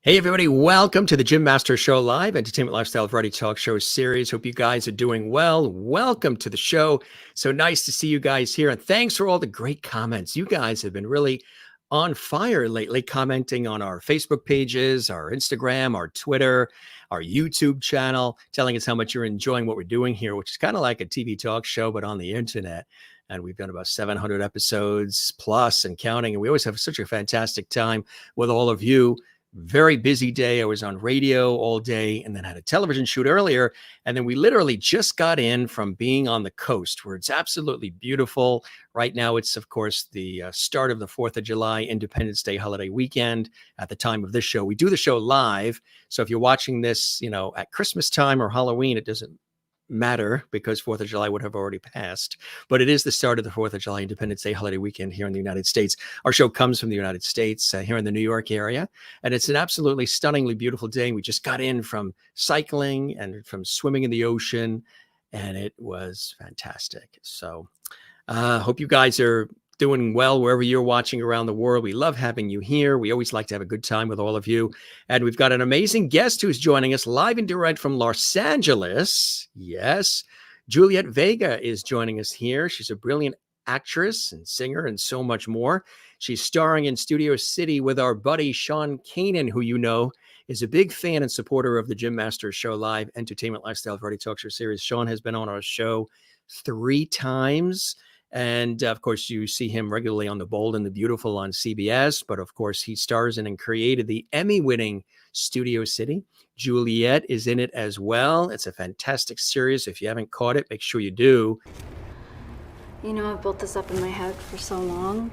Hey everybody, welcome to the Jim Master Show Live, entertainment lifestyle variety talk show series. Hope you guys are doing well. Welcome to the show. So nice to see you guys here. And thanks for all the great comments. You guys have been really on fire lately, commenting on our Facebook pages, our Instagram, our Twitter, our YouTube channel, telling us how much you're enjoying what we're doing here, which is kind of like a TV talk show, but on the internet. And we've done about 700 episodes plus and counting. And we always have such a fantastic time with all of you. Very busy day. I was on radio all day and then had a television shoot earlier. And then we literally just got in from being on the coast where it's absolutely beautiful. Right now, it's, of course, the start of the 4th of July Independence Day holiday weekend at the time of this show. We do the show live. So if you're watching this, at Christmas time or Halloween, it doesn't matter because 4th of July would have already passed, but it is the start of the 4th of July Independence Day holiday weekend here in the United States. Our show comes from the United States here in the New York area, and it's an absolutely stunningly beautiful day. We just got in from cycling and from swimming in the ocean, and it was fantastic. So hope you guys are doing well wherever you're watching around the world. We love having you here. We always like to have a good time with all of you. And we've got an amazing guest who's joining us live and direct from Los Angeles. Yes, Juliet Vega is joining us here. She's a brilliant actress and singer and so much more. She's starring in Studio City with our buddy Sean Kanan, who you know is a big fan and supporter of the Jim Master Show Live entertainment lifestyle variety talk show series. Sean has been on our show 3 times. And of course, you see him regularly on The Bold and the Beautiful on CBS. But of course, he stars in and created the Emmy-winning Studio City. Juliet is in it as well. It's a fantastic series. If you haven't caught it, make sure you do. You know, I've built this up in my head for so long.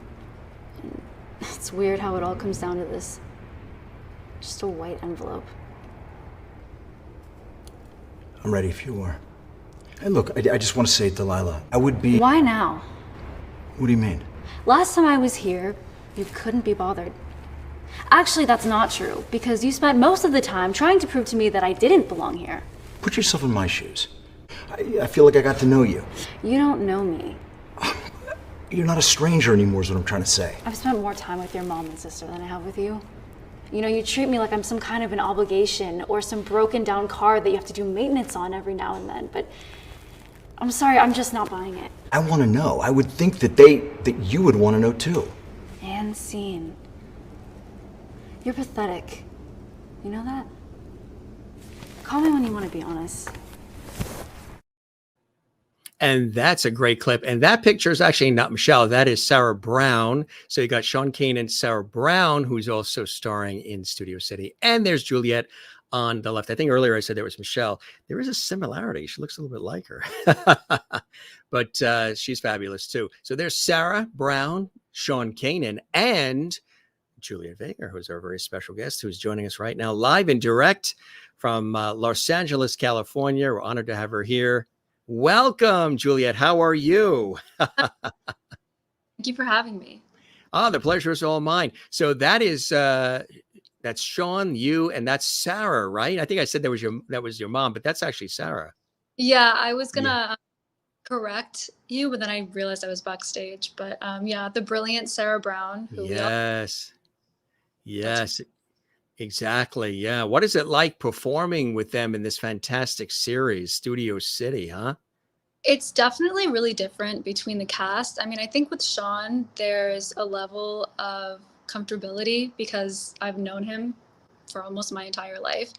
And it's weird how it all comes down to this. Just a white envelope. I'm ready if you are. And look, I just want to say, Delilah, I would be... Why now? What do you mean? Last time I was here, you couldn't be bothered. Actually, that's not true, because you spent most of the time trying to prove to me that I didn't belong here. Put yourself in my shoes. I feel like I got to know you. You don't know me. You're not a stranger anymore is what I'm trying to say. I've spent more time with your mom and sister than I have with you. You know, you treat me like I'm some kind of an obligation or some broken down car that you have to do maintenance on every now and then, but I'm sorry, I'm just not buying it. I want to know. I would think that you would want to know too. And scene. You're pathetic. You know that? Call me when you want to be honest. And that's a great clip. And that picture is actually not Michelle. That is Sarah Brown. So you got Sean Kanan and Sarah Brown, who's also starring in Studio City. And there's Juliet on the left. I think earlier I said there was Michelle. There is a similarity. She looks a little bit like her. But she's fabulous too. So there's Sarah Brown, Sean Kanan, and Juliet Vega, who's our very special guest, who's joining us right now live and direct from Los Angeles, California. We're honored to have her here. Welcome, Juliet. How are you? Thank you for having me. The pleasure is all mine. So that is that's Sean, you, and that's Sarah, right? I think I said that was your mom, but that's actually Sarah. Yeah, I was gonna correct you, but then I realized I was backstage. But yeah, the brilliant Sarah Brown. Who Yes. Exactly. Yeah. What is it like performing with them in this fantastic series, Studio City, huh? It's definitely really different between the cast. I mean, I think with Sean, there's a level of comfortability because I've known him for almost my entire life.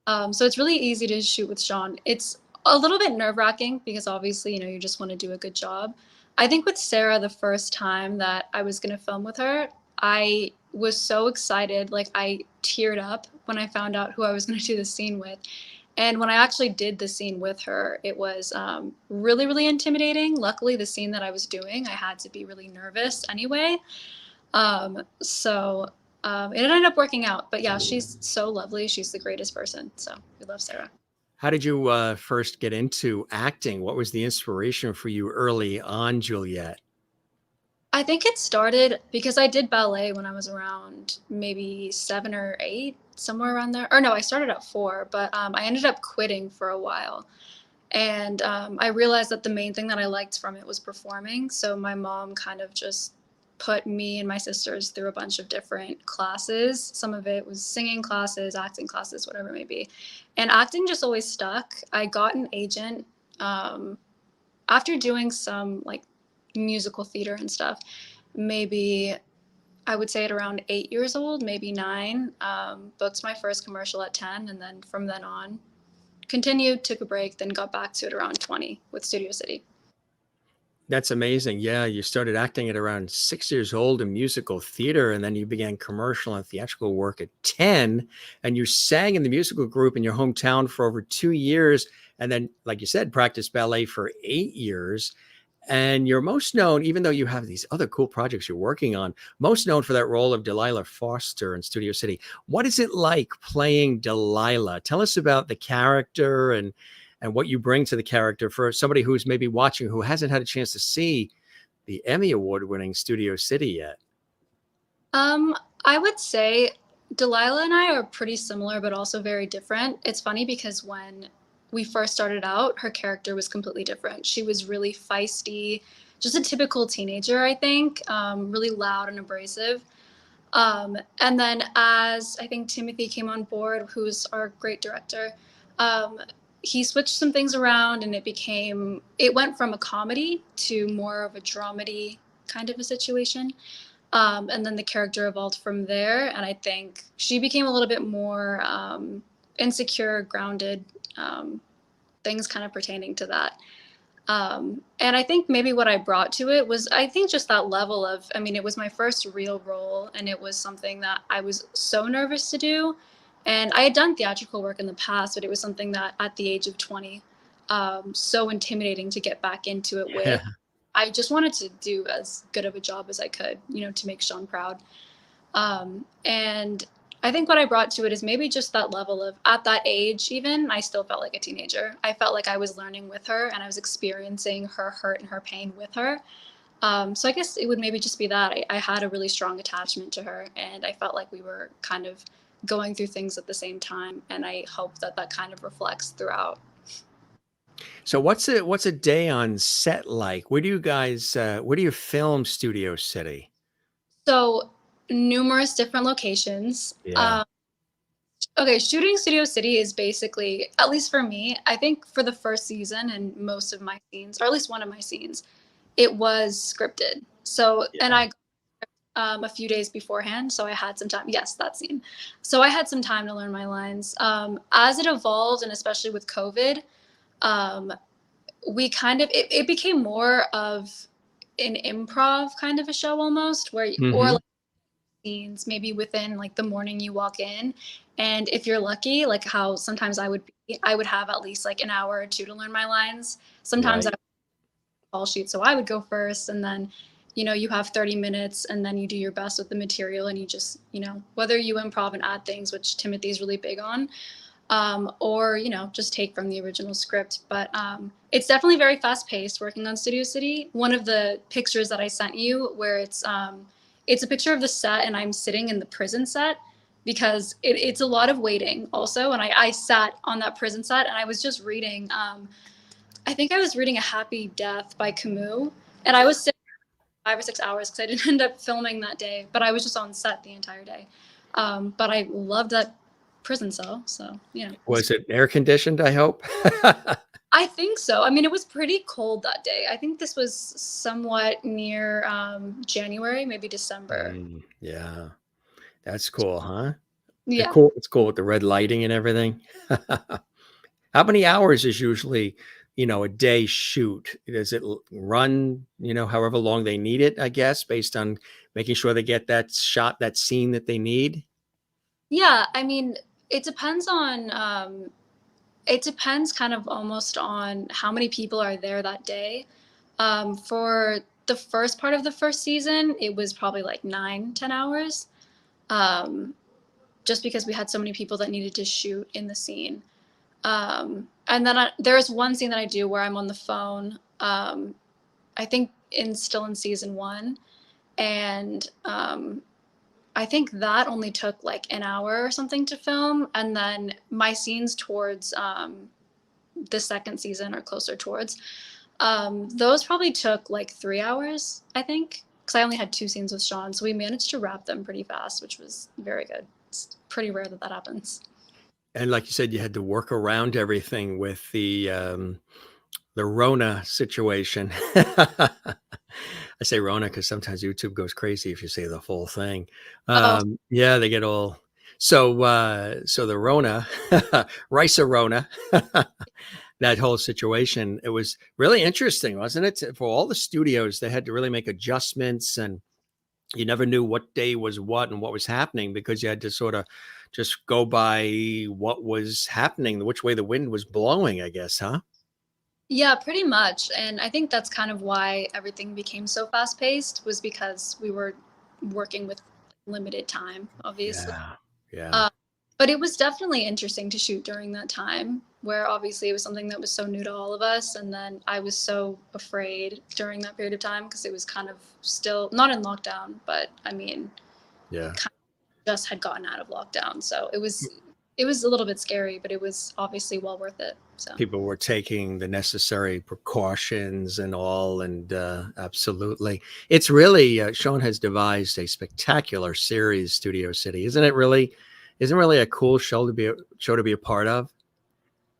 So it's really easy to shoot with Sean. It's a little bit nerve-wracking because obviously, you just want to do a good job. I think with Sarah, the first time that I was going to film with her, I was so excited. Like, I teared up when I found out who I was going to do the scene with. And when I actually did the scene with her, it was really, really intimidating. Luckily, the scene that I was doing, I had to be really nervous anyway. So it ended up working out. But yeah, she's so lovely. She's the greatest person. So we love Sarah. How did you first get into acting? What was the inspiration for you early on, Juliet? I think it started because I did ballet when I was around maybe 7 or 8, somewhere around there. Or no, I started at 4, but I ended up quitting for a while. And I realized that the main thing that I liked from it was performing. So my mom kind of just put me and my sisters through a bunch of different classes. Some of it was singing classes, acting classes, whatever it may be. And acting just always stuck. I got an agent after doing some like musical theater and stuff, maybe I would say at around 8 years old, maybe 9, booked my first commercial at 10. And then from then on, continued, took a break, then got back to it around 20 with Studio City. That's amazing. Yeah, you started acting at around 6 years old in musical theater, and then you began commercial and theatrical work at 10, and you sang in the musical group in your hometown for over 2 years, and then, like you said, practiced ballet for 8 years. And you're most known, even though you have these other cool projects you're working on, most known for that role of Delilah Foster in Studio City. What is it like playing Delilah? Tell us about the character and what you bring to the character for somebody who's maybe watching who hasn't had a chance to see the Emmy Award-winning Studio City yet. I would say Delilah and I are pretty similar, but also very different. It's funny because when we first started out, her character was completely different. She was really feisty, just a typical teenager, I think, really loud and abrasive. And then as I think Timothy came on board, who's our great director, he switched some things around and it went from a comedy to more of a dramedy kind of a situation. And then the character evolved from there. And I think she became a little bit more insecure, grounded, things kind of pertaining to that. And I think maybe what I brought to it was, I think just that level of, I mean, it was my first real role and it was something that I was so nervous to do. And I had done theatrical work in the past, but it was something that at the age of 20, so intimidating to get back into it with. Yeah. I just wanted to do as good of a job as I could, to make Sean proud. And I think what I brought to it is maybe just that level of, at that age even, I still felt like a teenager. I felt like I was learning with her and I was experiencing her hurt and her pain with her. So I guess it would maybe just be that I had a really strong attachment to her and I felt like we were kind of going through things at the same time. And I hope that that kind of reflects throughout. So what's a day on set like? Where do you film Studio City? So numerous different locations. Yeah. Okay, shooting Studio City is basically, at least for me, I think for the first season and most of my scenes, or at least one of my scenes, it was scripted. So, and I a few days beforehand, so I had some time. Yes, that scene. So I had some time to learn my lines. As it evolved, and especially with COVID, we kind of it became more of an improv kind of a show almost, where or like scenes maybe within like the morning you walk in, and if you're lucky, like how sometimes I would have at least like an hour or two to learn my lines. Sometimes I would call sheet, so I would go first, and then you have 30 minutes and then you do your best with the material and you just, whether you improv and add things, which Timothy's really big on, or, just take from the original script. But it's definitely very fast paced working on Studio City. One of the pictures that I sent you where it's a picture of the set and I'm sitting in the prison set because it's a lot of waiting also. And I sat on that prison set and I was just reading, I think I was reading A Happy Death by Camus, and I was sitting 5 or 6 hours because I didn't end up filming that day, but I was just on set the entire day. But I loved that prison cell, so Was it air conditioned, I hope? I think so. I mean, it was pretty cold that day. I think this was somewhat near January, maybe December. Yeah, that's cool, huh? Yeah. Cool. It's cool with the red lighting and everything. How many hours is usually a day shoot? Does it run, however long they need it, I guess, based on making sure they get that shot, that scene that they need? Yeah, I mean, it depends kind of almost on how many people are there that day. For the first part of the first season, it was probably like 9-10 hours. Just because we had so many people that needed to shoot in the scene. And then there's one scene that I do where I'm on the phone, I think still in season 1. And I think that only took like an hour or something to film. And then my scenes towards the second season or closer towards, those probably took like 3 hours, I think. because I only had 2 scenes with Sean, so we managed to wrap them pretty fast, which was very good. It's pretty rare that that happens. And like you said, you had to work around everything with the Rona situation. I say Rona because sometimes YouTube goes crazy if you say the full thing. Oh, Yeah, they get all so the Rona, Rice-A-Rona, that whole situation. It was really interesting, wasn't it? For all the studios, they had to really make adjustments, and you never knew what day was what and what was happening because you had to sort of just go by what was happening, which way the wind was blowing, I guess, huh? yeah, pretty much. And I think that's kind of why everything became so fast paced, was because we were working with limited time, obviously. Yeah. Yeah. Uh, but it was definitely interesting to shoot during that time, where obviously it was something that was so new to all of us. And then I was so afraid during that period of time because it was kind of still not in lockdown, but I mean, Yeah. kind of just had gotten out of lockdown. So it was a little bit scary, but it was obviously well worth it. So People were taking the necessary precautions and all, and absolutely, it's really Sean has devised a spectacular series, Studio City, isn't it? Really, isn't it really a cool show to be a part of?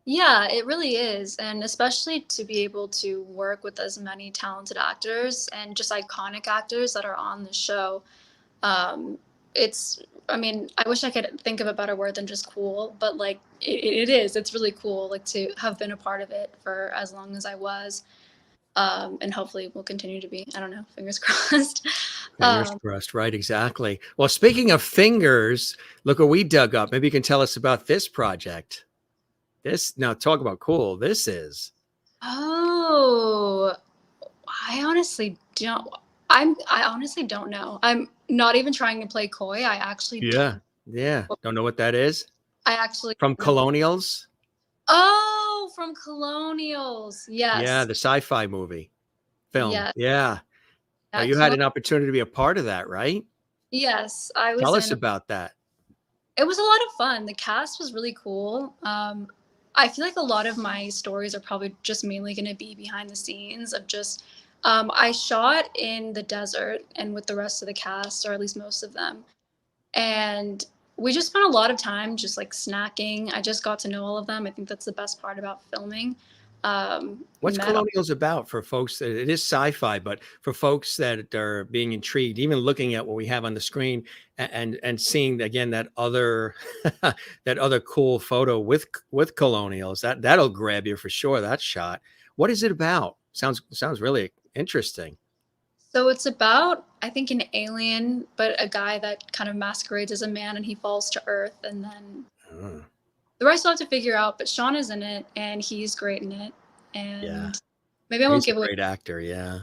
yeah, it really is. And especially to be able to work with as many talented actors and just iconic actors that are on the show. Um, it's, I mean, I wish I could think of a better word than just cool, but like it is, it's really cool, like to have been a part of it for as long as I was. And hopefully will continue to be, I don't know, fingers crossed. Fingers Um, crossed, right? Exactly. Well, speaking of fingers, look what we dug up. Maybe you can tell us about this project. This now, talk about cool. This is. oh, I honestly don't. I honestly don't know. I'm not even trying to play coy. I actually don't. Yeah. Yeah. Don't know what that is I actually from don't know. Colonials. Oh, from Colonials. Yeah, Yes. the sci-fi movie film. Yeah. Yeah. Now Yeah. you had an opportunity to be a part of that, right? Yes, I was Tell us in. about that. It was a lot of fun. The cast was really cool. I feel like a lot of my stories are probably just mainly going to be behind the scenes of just. I shot in the desert and with the rest of the cast, or at least most of them. And we just spent a lot of time just like snacking. I just got to know all of them. I think that's the best part about filming. What's Met Colonials about for folks that it is sci-fi, but for folks that are being intrigued, even looking at what we have on the screen and seeing again that other that other cool photo with Colonials, that'll grab you for sure. That shot. What is it about? Sounds really interesting. So it's about, I think, an alien, but a guy that kind of masquerades as a man and he falls to Earth. And then Oh, the rest I'll have to figure out, but Sean is in it and he's great in it. yeah, And maybe I won't he's a give away. great actor. Yeah,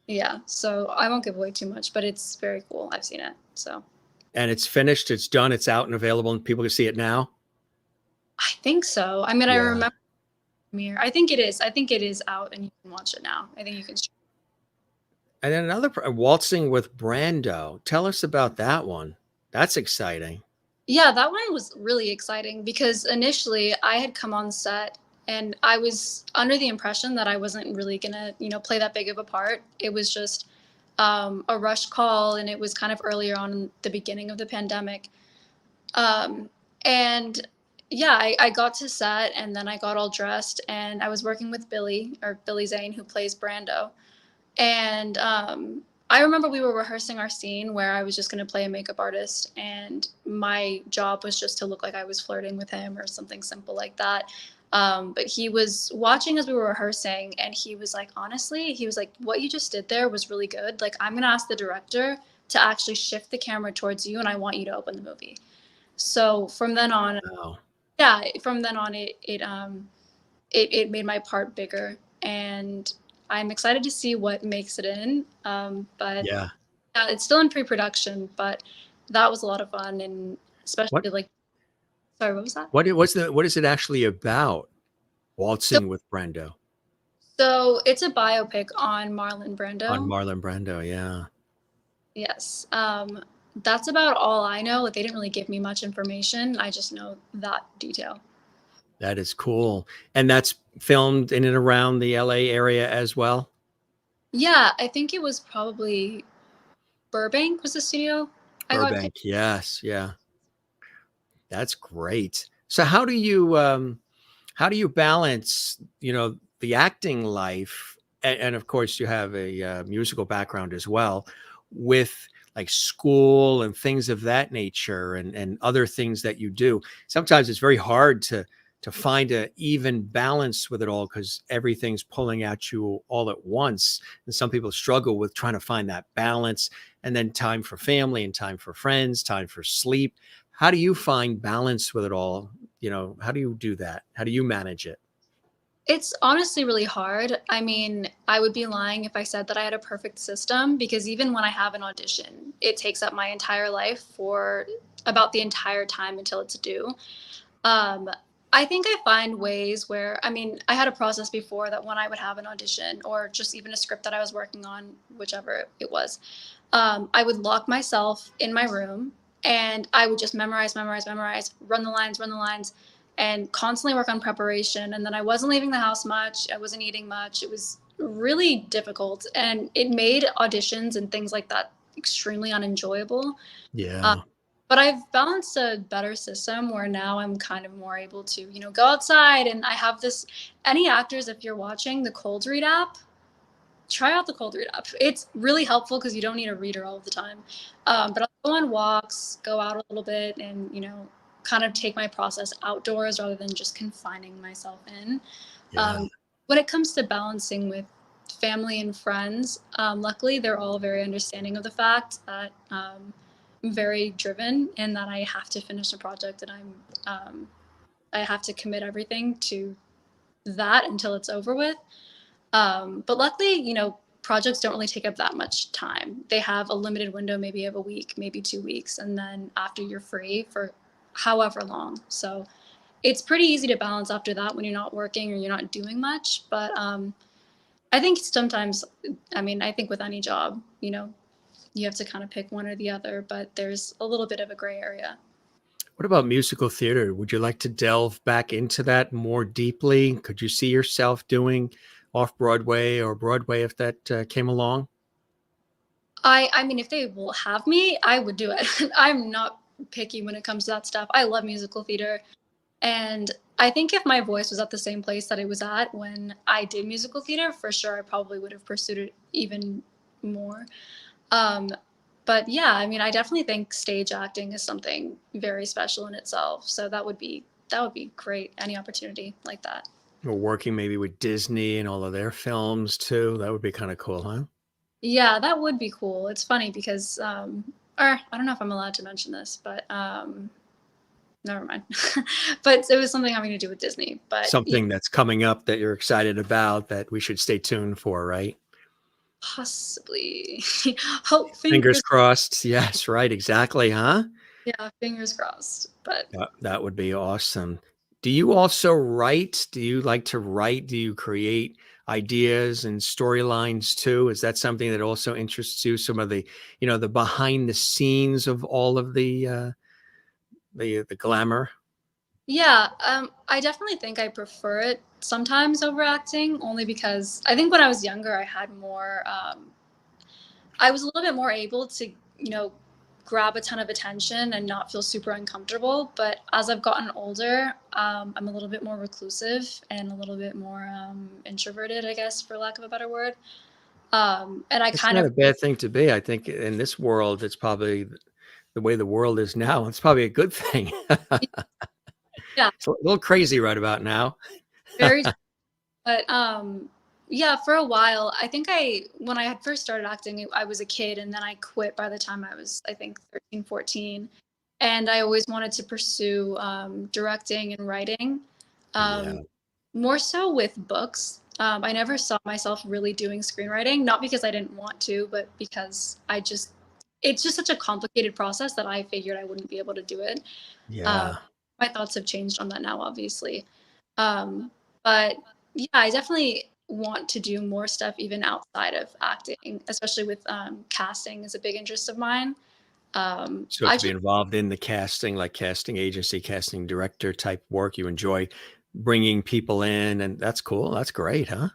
Yeah, so I won't give away too much, but it's very cool. I've seen it. So and it's finished. It's done. It's out and available, and people can see it now. I think so. I mean, I Yeah. remember premiere. I think it is. I think it is out and you can watch it now. I think you can. And then another Waltzing with Brando. Tell us about that one. That's exciting. Yeah, that one was really exciting because initially I had come on set and I was under the impression that I wasn't really gonna, play that big of a part. It was just a rush call, and it was kind of earlier on in the beginning of the pandemic. Um, and yeah, I got to set and then I got all dressed and I was working with Billy Zane, who plays Brando. And I remember we were rehearsing our scene where I was just going to play a makeup artist, and my job was just to look like I was flirting with him or something simple like that. But he was watching as we were rehearsing, and he was like, honestly, he was like, what you just did there was really good. Like, I'm going to ask the director to actually shift the camera towards you, and I want you to open the movie. So from then on, Wow. yeah, from then on, it made my part bigger, and I'm excited to see what makes it in. But Yeah. yeah, it's still in pre-production, but that was a lot of fun, and What especially like, sorry, what was that? what is it actually about? So, Waltzing with Brando so it's a biopic on Marlon on Brando. Marlon Brando. Yeah. Yes. That's about all I know. Like, they didn't really give me much information. I just know that detail. That is cool. And that's filmed in and around the LA area as well. Yeah, I think it was probably Burbank was the studio I got Burbank. Yes. Yeah. That's great. So how do you balance, the acting life, and of course you have a musical background as well, with like school and things of that nature, and other things that you do. Sometimes it's very hard to find a even balance with it all because everything's pulling at you all at once. And some people struggle with trying to find that balance, and then time for family and time for friends, time for sleep. How do you find balance with it all? How do you do that? How do you manage it? It's honestly really hard. I mean, I would be lying if I said that I had a perfect system because even when I have an audition, it takes up my entire life for about the entire time until it's due. Um, I think I find ways where, I mean, I had a process before that when I would have an audition or just even a script that I was working on, whichever it was, I would lock myself in my room and I would just memorize, memorize, memorize, run the lines, and constantly work on preparation. And then I wasn't leaving the house much. I wasn't eating much. It was really difficult. And it made auditions and things like that extremely unenjoyable. Uh, Yeah. but I've balanced a better system where now I'm kind of more able to, go outside. And I have this, any actors, if you're watching the Cold Read app, try out the Cold Read app. It's really helpful because you don't need a reader all the time. But I'll go on walks, go out a little bit, and kind of take my process outdoors rather than just confining myself in. Yeah. When it comes to balancing with family and friends, luckily they're all very understanding of the fact that I'm very driven and that I have to finish a project and I have to commit everything to that until it's over with. But luckily, projects don't really take up that much time. They have a limited window, maybe of a week, maybe 2 weeks, and then after you're free for however long. So it's pretty easy to balance after that when you're not working or you're not doing much. But I think sometimes, I mean, I think with any job, you have to kind of pick one or the other, but there's a little bit of a gray area. What about musical theater? Would you like to delve back into that more deeply? Could you see yourself doing off Broadway or Broadway if that came along? I mean, if they will have me, I would do it. I'm not picky when it comes to that stuff. I love musical theater. And I think if my voice was at the same place that it was at when I did musical theater, for sure, I probably would have pursued it even more. Um, but yeah, I mean, I definitely think stage acting is something very special in itself. So that would be great. Any opportunity like that. Or working maybe with Disney and all of their films too? That would be kind of cool, huh? Yeah, that would be cool. It's funny because, or I don't know if I'm allowed to mention this, but never mind. But it was something having to do with Disney. But yeah, Something that's coming up that you're excited about that we should stay tuned for, right? possibly. Hope Fingers fingers. crossed. Yes, right. Exactly, huh? Yeah, fingers crossed. But That would be awesome. Do you also write? Do you like to write? Do you create ideas and storylines too? Is that something that also interests you? Some of the behind the scenes of all of the glamour. yeah, I definitely think I prefer it sometimes over acting, only because I think when I was younger, I had more. I was a little bit more able to, grab a ton of attention and not feel super uncomfortable. But as I've gotten older, I'm a little bit more reclusive and a little bit more introverted, I guess, for lack of a better word. And I It's kind not of, a bad thing to be. I think in this world, it's probably the way the world is now. It's probably a good thing. yeah, It's a little crazy right about now. very. But yeah, for a while, I think when I had first started acting, I was a kid and then I quit by the time I was, I think, 13, 14. And I always wanted to pursue directing and writing, Yeah. um, more so with books. I never saw myself really doing screenwriting, not because I didn't want to, but because it's just such a complicated process that I figured I wouldn't be able to do it. Um, Yeah. my thoughts have changed on that now, obviously. Um, but yeah, I definitely want to do more stuff even outside of acting, especially with casting is a big interest of mine. So I to be just, involved in the casting, like casting agency, casting director type work, you enjoy bringing people in, and that's cool. That's great, huh?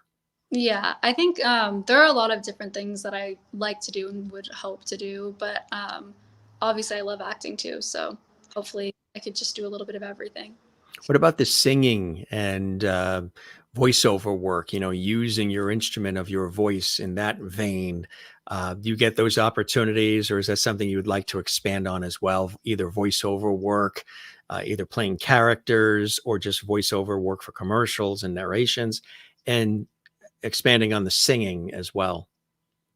Yeah, I think there are a lot of different things that I like to do and would hope to do, but obviously I love acting too, so hopefully I could just do a little bit of everything. What about the singing and voiceover work? Using your instrument of your voice in that vein. Do you get those opportunities, or is that something you would like to expand on as well? Either voiceover work, either playing characters, or just voiceover work for commercials and narrations, and expanding on the singing as well.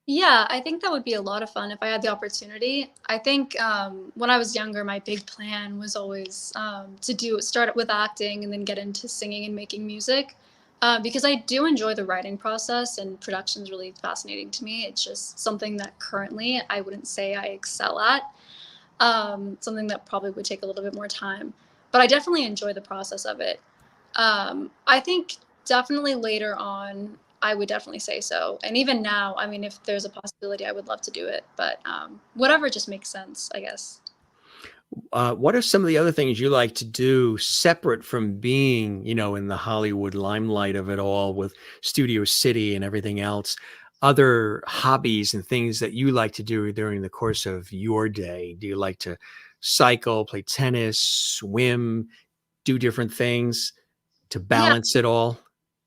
Yeah, I think that would be a lot of fun if I had the opportunity. I think when I was younger, my big plan was always to start with acting and then get into singing and making music, because I do enjoy the writing process and production is really fascinating to me. It's just something that currently I wouldn't say I excel at. Something that probably would take a little bit more time, but I definitely enjoy the process of it. I think definitely later on, I would definitely say so. And even now, I mean, if there's a possibility, I would love to do it. But whatever just makes sense, I guess. What are some of the other things you like to do separate from being, in the Hollywood limelight of it all with Studio City and everything else? Other hobbies and things that you like to do during the course of your day? Do you like to cycle, play tennis, swim, do different things to Yeah, balance it all?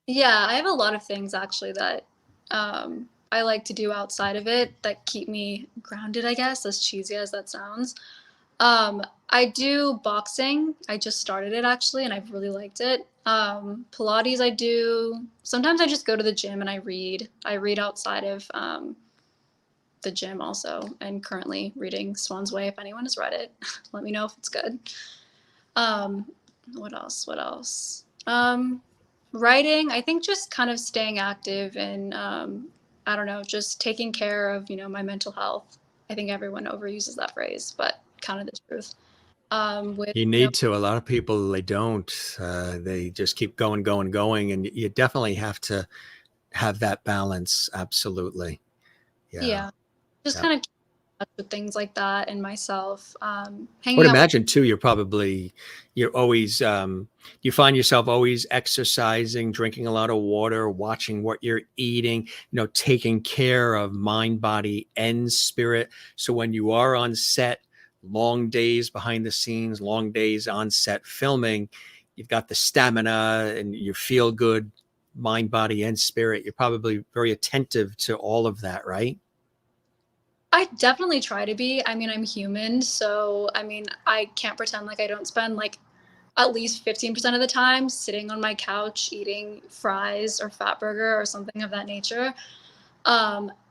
yeah. I have a lot of things actually that I like to do outside of it that keep me grounded, I guess, as cheesy as that sounds. I do boxing. I just started it actually, and I've really liked it. Pilates I do. Sometimes I just go to the gym and I read. I read outside of the gym also, and currently reading Swan's Way. If anyone has read it, let me know if it's good. Um, what else? What else? Writing. I think just kind of staying active and I don't know, just taking care of my mental health. I think everyone overuses that phrase, but kind of the truth. With You need to. A lot of people, they don't. They just keep going, going, going. And you definitely have to have that balance. Absolutely. Yeah. yeah, just Yeah. kind of keep in touch with things like that and myself. I would Hanging out with imagine too, you're always, you find yourself always exercising, drinking a lot of water, watching what you're eating, taking care of mind, body, and spirit. So when you are on set, long days behind the scenes, long days on set filming, you've got the stamina and you feel good, mind, body, and spirit. You're probably very attentive to all of that, right? I definitely try to be. I mean, I'm human, so I mean, I can't pretend like I don't spend like at least 15% of the time sitting on my couch eating fries or fat burger or something of that nature.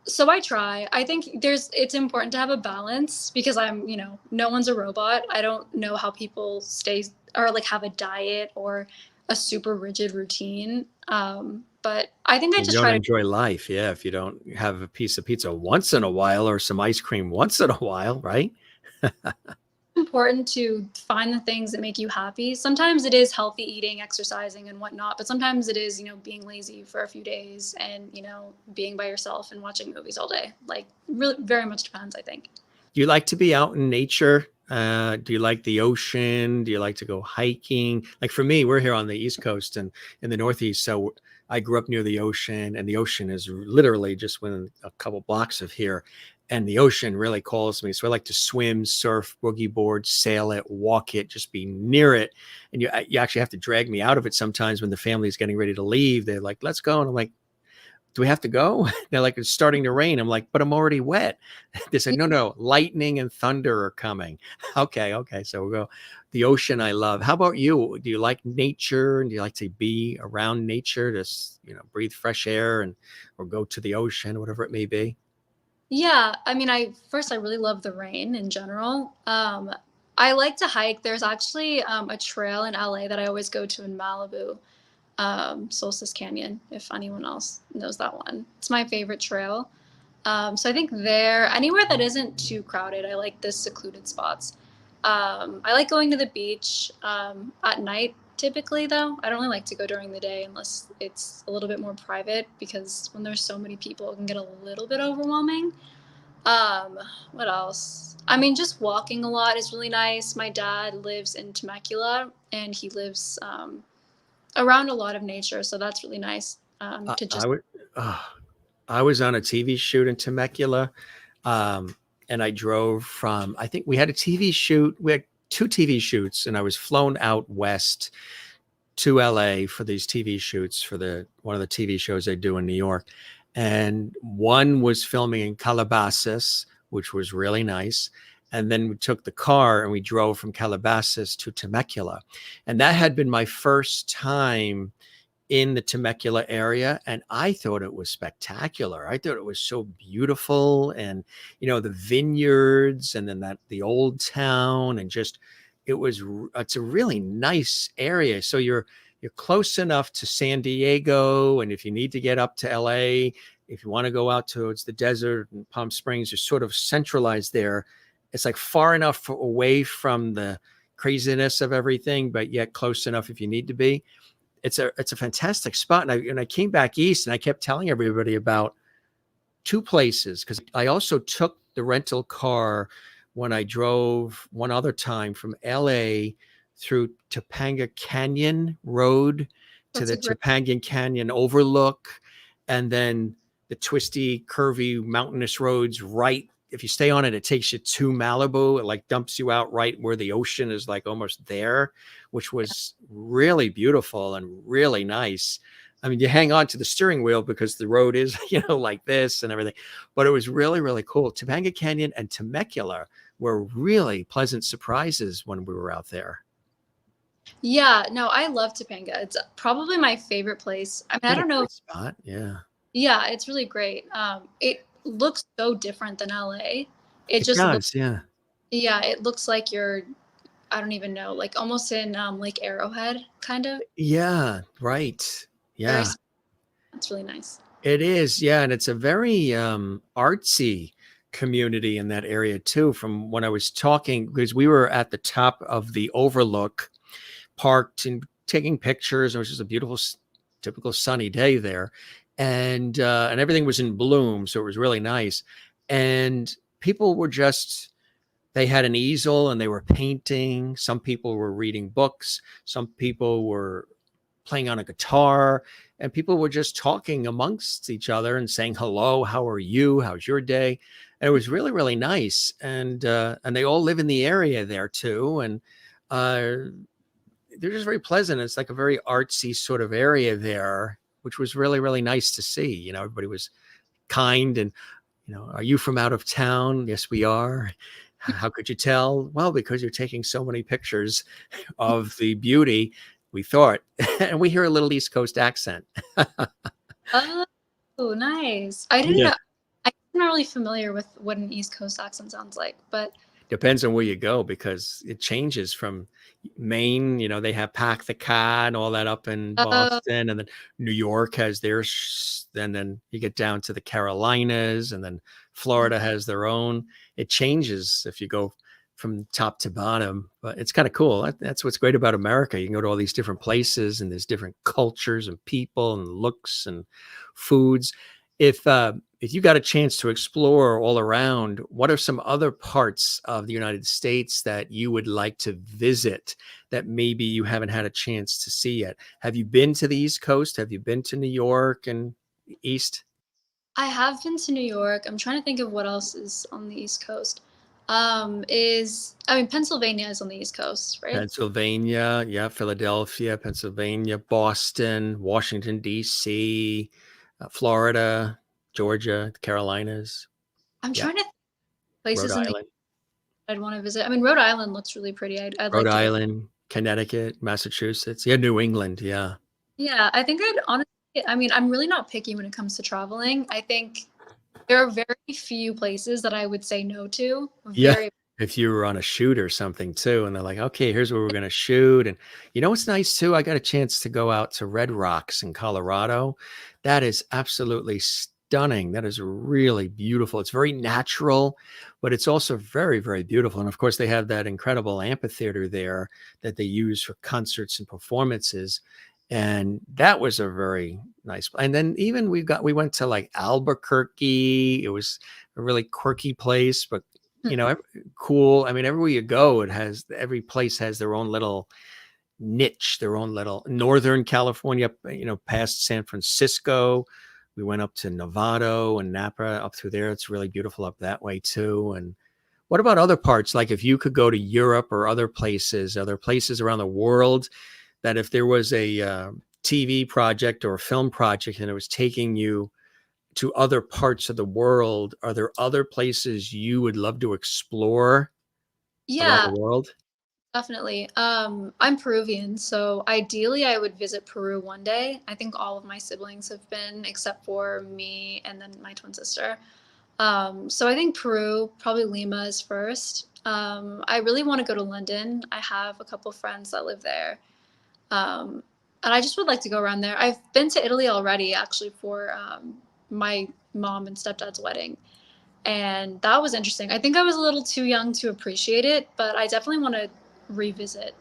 So I try. I think it's important to have a balance because no one's a robot. I don't know how people stay or like have a diet or a super rigid routine. But I think I You just don't try to enjoy life, yeah, if you don't have a piece of pizza once in a while or some ice cream once in a while, right? important to find the things that make you happy. Sometimes it is healthy eating, exercising, and whatnot, but sometimes it is, being lazy for a few days and, being by yourself and watching movies all day. Like, really, very much depends, I think. Do you like to be out in nature? Do you like the ocean? Do you like to go hiking? Like for me, we're here on the East Coast and in the Northeast, so I grew up near the ocean, and the ocean is literally just within a couple blocks of here. And the ocean really calls me. So I like to swim, surf, boogie board, sail it, walk it, just be near it. And you actually have to drag me out of it sometimes when the family's getting ready to leave. They're like, let's go. And I'm like, do we have to go? They're like, it's starting to rain. I'm like, but I'm already wet. They said, no, lightning and thunder are coming. Okay. Okay. So we'll go. The ocean I love. How about you? Do you like nature? And do you like to be around nature, just, breathe fresh air or go to the ocean, whatever it may be? Yeah, I mean, I really love the rain in general. I like to hike. There's actually a trail in LA that I always go to in Malibu, Solstice Canyon, if anyone else knows that one. It's my favorite trail. So I think anywhere that isn't too crowded, I like the secluded spots. I like going to the beach at night, typically, though. I don't really like to go during the day unless it's a little bit more private because when there's so many people, it can get a little bit overwhelming. Um, what else? I mean, just walking a lot is really nice. My dad lives in Temecula and he lives around a lot of nature, so that's really nice. to I just. would. I was on a TV shoot in Temecula, and I drove from. I think we had a TV shoot. We had 2 TV shoots, and I was flown out west to LA for these TV shoots for one of the TV shows they do in New York. And one was filming in Calabasas, which was really nice. And then we took the car and we drove from Calabasas to Temecula. And that had been my first time in the Temecula area. And I thought it was spectacular. I thought it was so beautiful. And, the vineyards and then the old town and just, it's a really nice area. So you're close enough to San Diego. And if you need to get up to LA, if you want to go out towards the desert and Palm Springs, you're sort of centralized there. It's like far enough away from the craziness of everything, but yet close enough if you need to be. It's a fantastic spot. And I came back east and I kept telling everybody about 2 places, because I also took the rental car when I drove one other time from LA through Topanga Canyon Road to the Topanga Canyon overlook, and then the twisty, curvy, mountainous roads right. If you stay on it, it takes you to Malibu. It like dumps you out right where the ocean is like almost there, which was really beautiful and really nice. I mean, you hang on to the steering wheel because the road is, like this and everything, but it was really, really cool. Topanga Canyon and Temecula were really pleasant surprises when we were out there. Yeah, no, I love Topanga. It's probably my favorite place. I mean, I don't know. Spot. Yeah. Yeah, it's really great. It looks so different than LA. It just does, looks, yeah. Yeah, it looks like I don't even know, like almost in Lake Arrowhead, kind of. Yeah, right. Yeah. It's really nice. It is, yeah, and it's a very artsy community in that area too. From when I was talking, because we were at the top of the overlook, parked and taking pictures. It was just a beautiful, typical sunny day there, and everything was in bloom, so it was really nice. And people were they had an easel and they were painting. Some people were reading books. Some people were playing on a guitar, and people were just talking amongst each other and saying, hello, how are you? How's your day? And it was really, really nice. And they all live in the area there too. And they're just very pleasant. It's like a very artsy sort of area there, which was really, really nice to see. Everybody was kind and, are you from out of town? Yes, we are. How could you tell? Well, because you're taking so many pictures of the beauty, we thought. And we hear a little East Coast accent. Oh, nice. I didn't know. I'm not really familiar with what an East Coast accent sounds like, but depends on where you go, because it changes from Maine. They have Pack the Car and all that up in Boston, and then New York has theirs. Then you get down to the Carolinas, and then Florida has their own. It changes if you go from top to bottom, but it's kind of cool. That's what's great about America. You can go to all these different places, and there's different cultures and people and looks and foods. If you got a chance to explore all around, what are some other parts of the United States that you would like to visit that maybe you haven't had a chance to see yet? Have you been to the East Coast? Have you been to New York and East? I have been to New York. I'm trying to think of what else is on the East Coast. Pennsylvania is on the East Coast, right? Pennsylvania, yeah, Philadelphia, Pennsylvania, Boston, Washington, D.C., Florida, Georgia, the Carolinas. I'm trying to think places Rhode Island. I'd want to visit. I mean, Rhode Island looks really pretty. I'd Rhode like to Island, Connecticut, Massachusetts. Yeah, New England, yeah. Yeah, I think I'm really not picky when it comes to traveling. I think there are very few places that I would say no to. If you were on a shoot or something too, and they're like, okay, here's where we're going to shoot. And what's nice too? I got a chance to go out to Red Rocks in Colorado. That is absolutely stunning. That is really beautiful. It's very natural, but it's also very, very beautiful. And of course, they have that incredible amphitheater there that they use for concerts and performances. And that was a very nice. And then even we went to like Albuquerque. It was a really quirky place, but cool. I mean, everywhere you go, every place has their own little niche, their own little Northern California, past San Francisco. We went up to Novato and Napa up through there. It's really beautiful up that way too. And what about other parts? Like if you could go to Europe or other places around the world that if there was a TV project or a film project and it was taking you to other parts of the world, are there other places you would love to explore around Yeah, the world? definitely. I'm Peruvian, so ideally I would visit Peru one day. I think all of my siblings have been, except for me and then my twin sister. So I think Peru, probably Lima is first. I really want to go to London. I have a couple friends that live there. Um, and I just would like to go around there. I've been to Italy already, actually, for my mom and stepdad's wedding. And that was interesting. I think I was a little too young to appreciate it, but I definitely want to revisit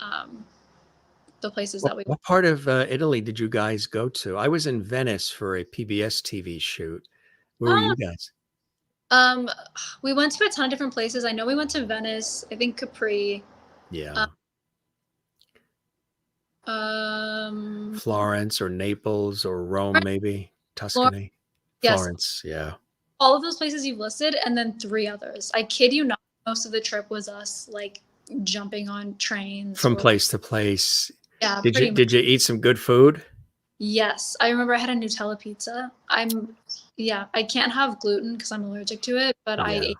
um, the places What, that we went. what part of Italy did you guys go to? I was in Venice for a PBS TV shoot. Where were Ah, you guys? Um, we went to a ton of different places. I know we went to Venice, I think Capri, Yeah. uh, um, Florence or Naples or Rome, maybe Florence, Tuscany. yes, Florence, yeah. all of those places you've listed, and then three others. I kid you not, most of the trip was us like jumping on trains From or place to place. yeah, Did you pretty much. did you eat some good food? Yes, I remember I had a Nutella pizza. Yeah, I can't have gluten because I'm allergic to it, but I Yeah.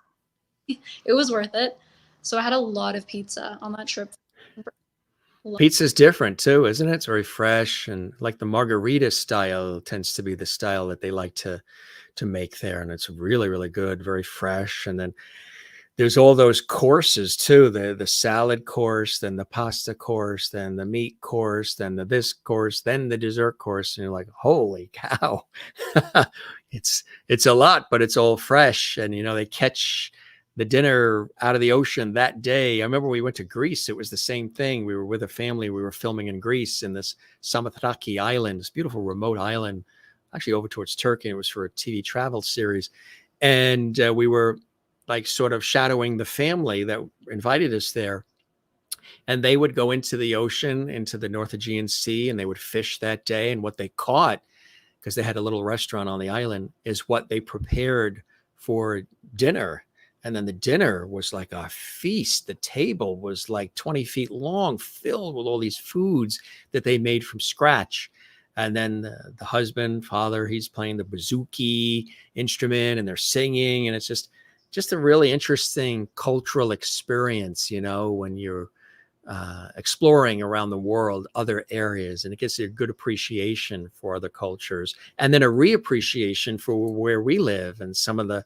ate, it was worth it. So I had a lot of pizza on that trip. Pizza's different too, isn't it? It's very fresh and like the margarita style tends to be the style that they like to make there. And it's really, really good, very fresh. And then there's all those courses too, the salad course, then the pasta course, then the meat course, then the this course, then the dessert course. And you're like, holy cow. It's a lot, but it's all fresh. And they catch the dinner out of the ocean that day. I remember we went to Greece. It was the same thing. We were with a family. We were filming in Greece in this Samothraki island, this beautiful remote island, actually over towards Turkey. It was for a TV travel series. And we were like sort of shadowing the family that invited us there. And they would go into the ocean, into the North Aegean Sea, and they would fish that day. And what they caught, because they had a little restaurant on the island, is what they prepared for dinner. And then the dinner was like a feast. The table was like 20 feet long, filled with all these foods that they made from scratch. And then the husband, father, he's playing the bouzouki instrument and they're singing. And it's just a really interesting cultural experience, when you're exploring around the world, other areas, and it gives you a good appreciation for other cultures, and then a reappreciation for where we live and some of the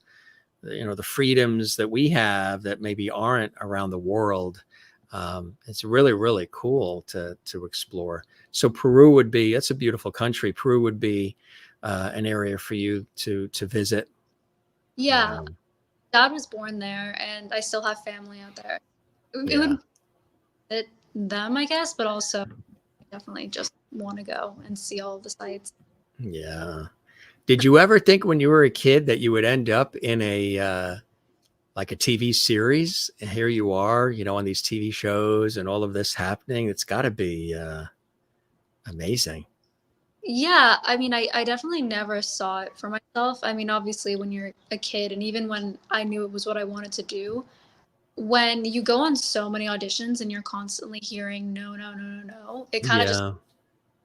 freedoms that we have that maybe aren't around the world. It's really, really cool to explore. So Peru that's a beautiful country. Peru would be an area for you to visit. Yeah, Yeah. dad was born there, and I still have family out there. It Yeah. would fit them, I guess, but also I definitely just want to go and see all of the sites. Yeah. Did you ever think when you were a kid that you would end up in like a TV series? And here you are, on these TV shows and all of this happening. It's got to be amazing. Yeah, I mean, I definitely never saw it for myself. I mean, obviously, when you're a kid, and even when I knew it was what I wanted to do, when you go on so many auditions and you're constantly hearing no, no, no, no, no, it kind of just Yeah.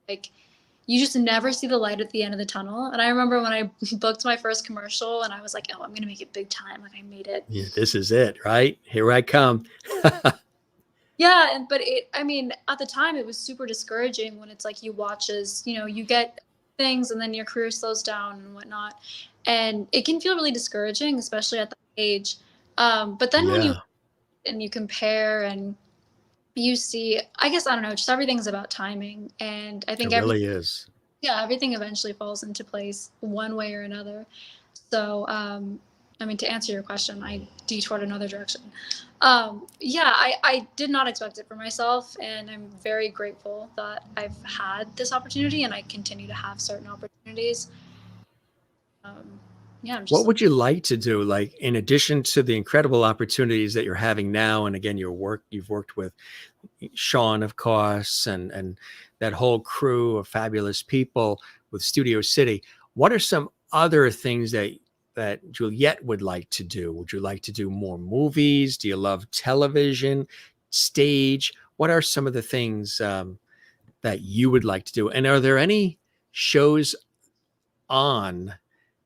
like you just never see the light at the end of the tunnel. And I remember when I booked my first commercial and I was like, oh, I'm gonna make it big time. Like I made it. Yeah, this is it, right? Here I come. Yeah, but I mean, at the time it was super discouraging when it's like you watch as, you get things and then your career slows down and whatnot. And it can feel really discouraging, especially at that age. But then when Yeah, you compare and you see, I guess, I don't know, just everything's about timing. And I it think really is. everything eventually falls into place one way or another. So, I mean, to answer your question, I detoured another direction. Yeah, I did not expect it for myself, and I'm very grateful that I've had this opportunity, and I continue to have certain opportunities. Um, yeah, What would you like to do? Like, in addition to the incredible opportunities that you're having now, and again, you've worked with Sean, of course, and that whole crew of fabulous people with Studio City. What are some other things that Juliet would like to do? Would you like to do more movies? Do you love television, stage? What are some of the things that you would like to do? And are there any shows on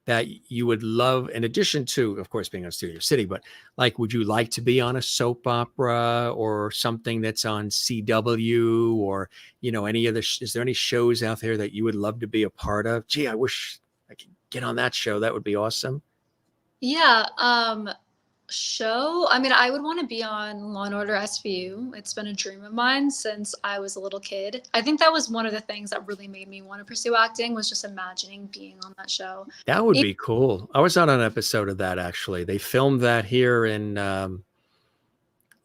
that you would love, in addition to, of course, being on Studio City, but like, would you like to be on a soap opera or something that's on CW, or, any of the, is there any shows out there that you would love to be a part of? Gee, I wish I could get on that show. That would be awesome. Yeah, show. I mean, I would want to be on Law and Order SVU. It's been a dream of mine since I was a little kid. I think that was one of the things that really made me want to pursue acting, was just imagining being on that show. That would be cool. I was on an episode of that, actually. They filmed that here in the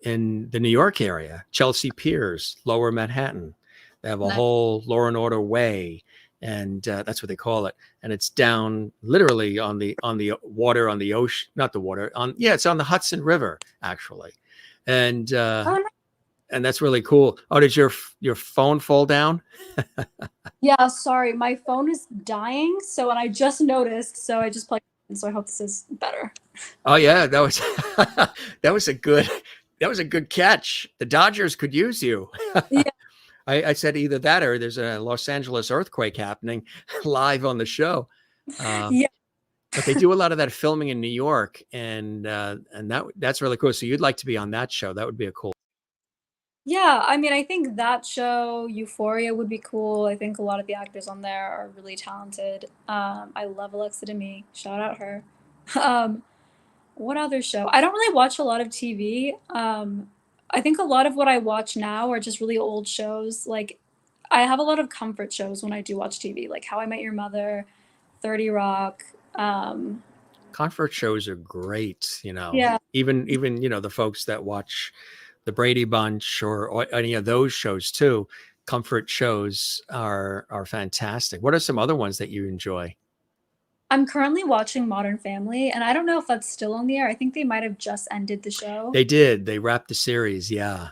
New York area, Chelsea Piers, Lower Manhattan. They have a whole Law and Order way, and that's what they call it. And it's down literally on the water, on the ocean, not the water, it's on the Hudson River, actually. And and that's really cool. Oh, did your phone fall down? Yeah, sorry, my phone is dying, so, and I just noticed, so I just plugged it in, so I hope this is better. Oh yeah, that was that was a good catch. The Dodgers could use you. Yeah. I said either that or there's a Los Angeles earthquake happening live on the show. Yeah. But they do a lot of that filming in New York, and that's really cool. So you'd like to be on that show? That would be a cool. Yeah, I mean, I think that show, Euphoria, would be cool. I think a lot of the actors on there are really talented. I love Alexa Demie. Shout out her. What other show? I don't really watch a lot of TV. I think a lot of what I watch now are just really old shows. Like, I have a lot of comfort shows when I do watch TV, like How I Met Your Mother, 30 Rock. Comfort shows are great, Yeah. Even the folks that watch the Brady Bunch or any of those shows too. Comfort shows are fantastic. What are some other ones that you enjoy? I'm currently watching Modern Family, and I don't know if that's still on the air. I think they might have just ended the show. They did. They wrapped the series. Yeah.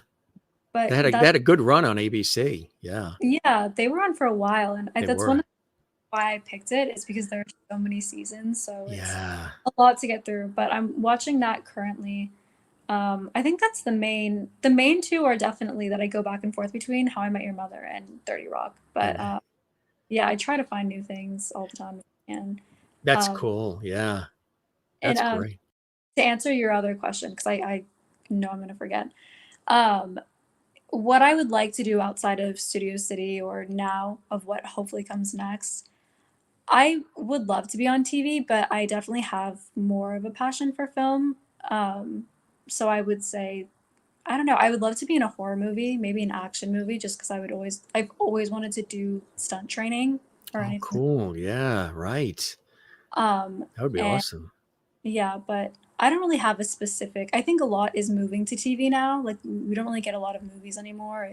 But they had a good run on ABC. Yeah. Yeah, they were on for a while, and that's were. one of the why I picked it, is because there are so many seasons, so it's Yeah. a lot to get through. But I'm watching that currently. I think that's the main two are definitely that I go back and forth between How I Met Your Mother and 30 Rock. But yeah, I try to find new things all the time. And That's cool. Yeah. That's great. to answer your other question, because I know I'm going to forget, what I would like to do outside of Studio City, or now of what hopefully comes next, I would love to be on TV, but I definitely have more of a passion for film. So I would say, I don't know, I would love to be in a horror movie, maybe an action movie, just because I've always wanted to do stunt training or anything. Cool. Yeah. Right. That would be awesome. Yeah, but I don't really have a specific. I think a lot is moving to TV now. Like, we don't really get a lot of movies anymore.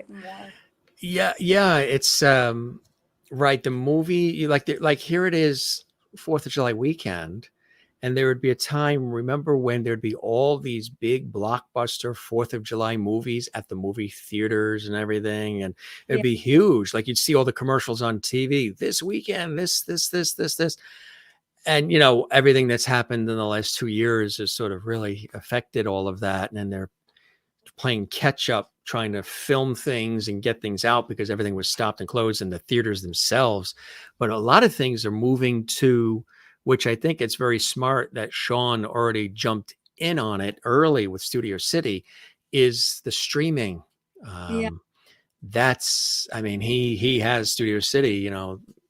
Yeah. It's right. The movie, like here it is, 4th of July weekend. And there would be a time, remember when there'd be all these big blockbuster 4th of July movies at the movie theaters and everything. And it'd be huge. Like, you'd see all the commercials on TV this weekend, this. And, everything that's happened in the last 2 years has sort of really affected all of that. And then they're playing catch up, trying to film things and get things out because everything was stopped and closed in the theaters themselves. But a lot of things are moving to, which I think it's very smart that Sean already jumped in on it early with Studio City, is the streaming. That's, I mean, he has Studio City,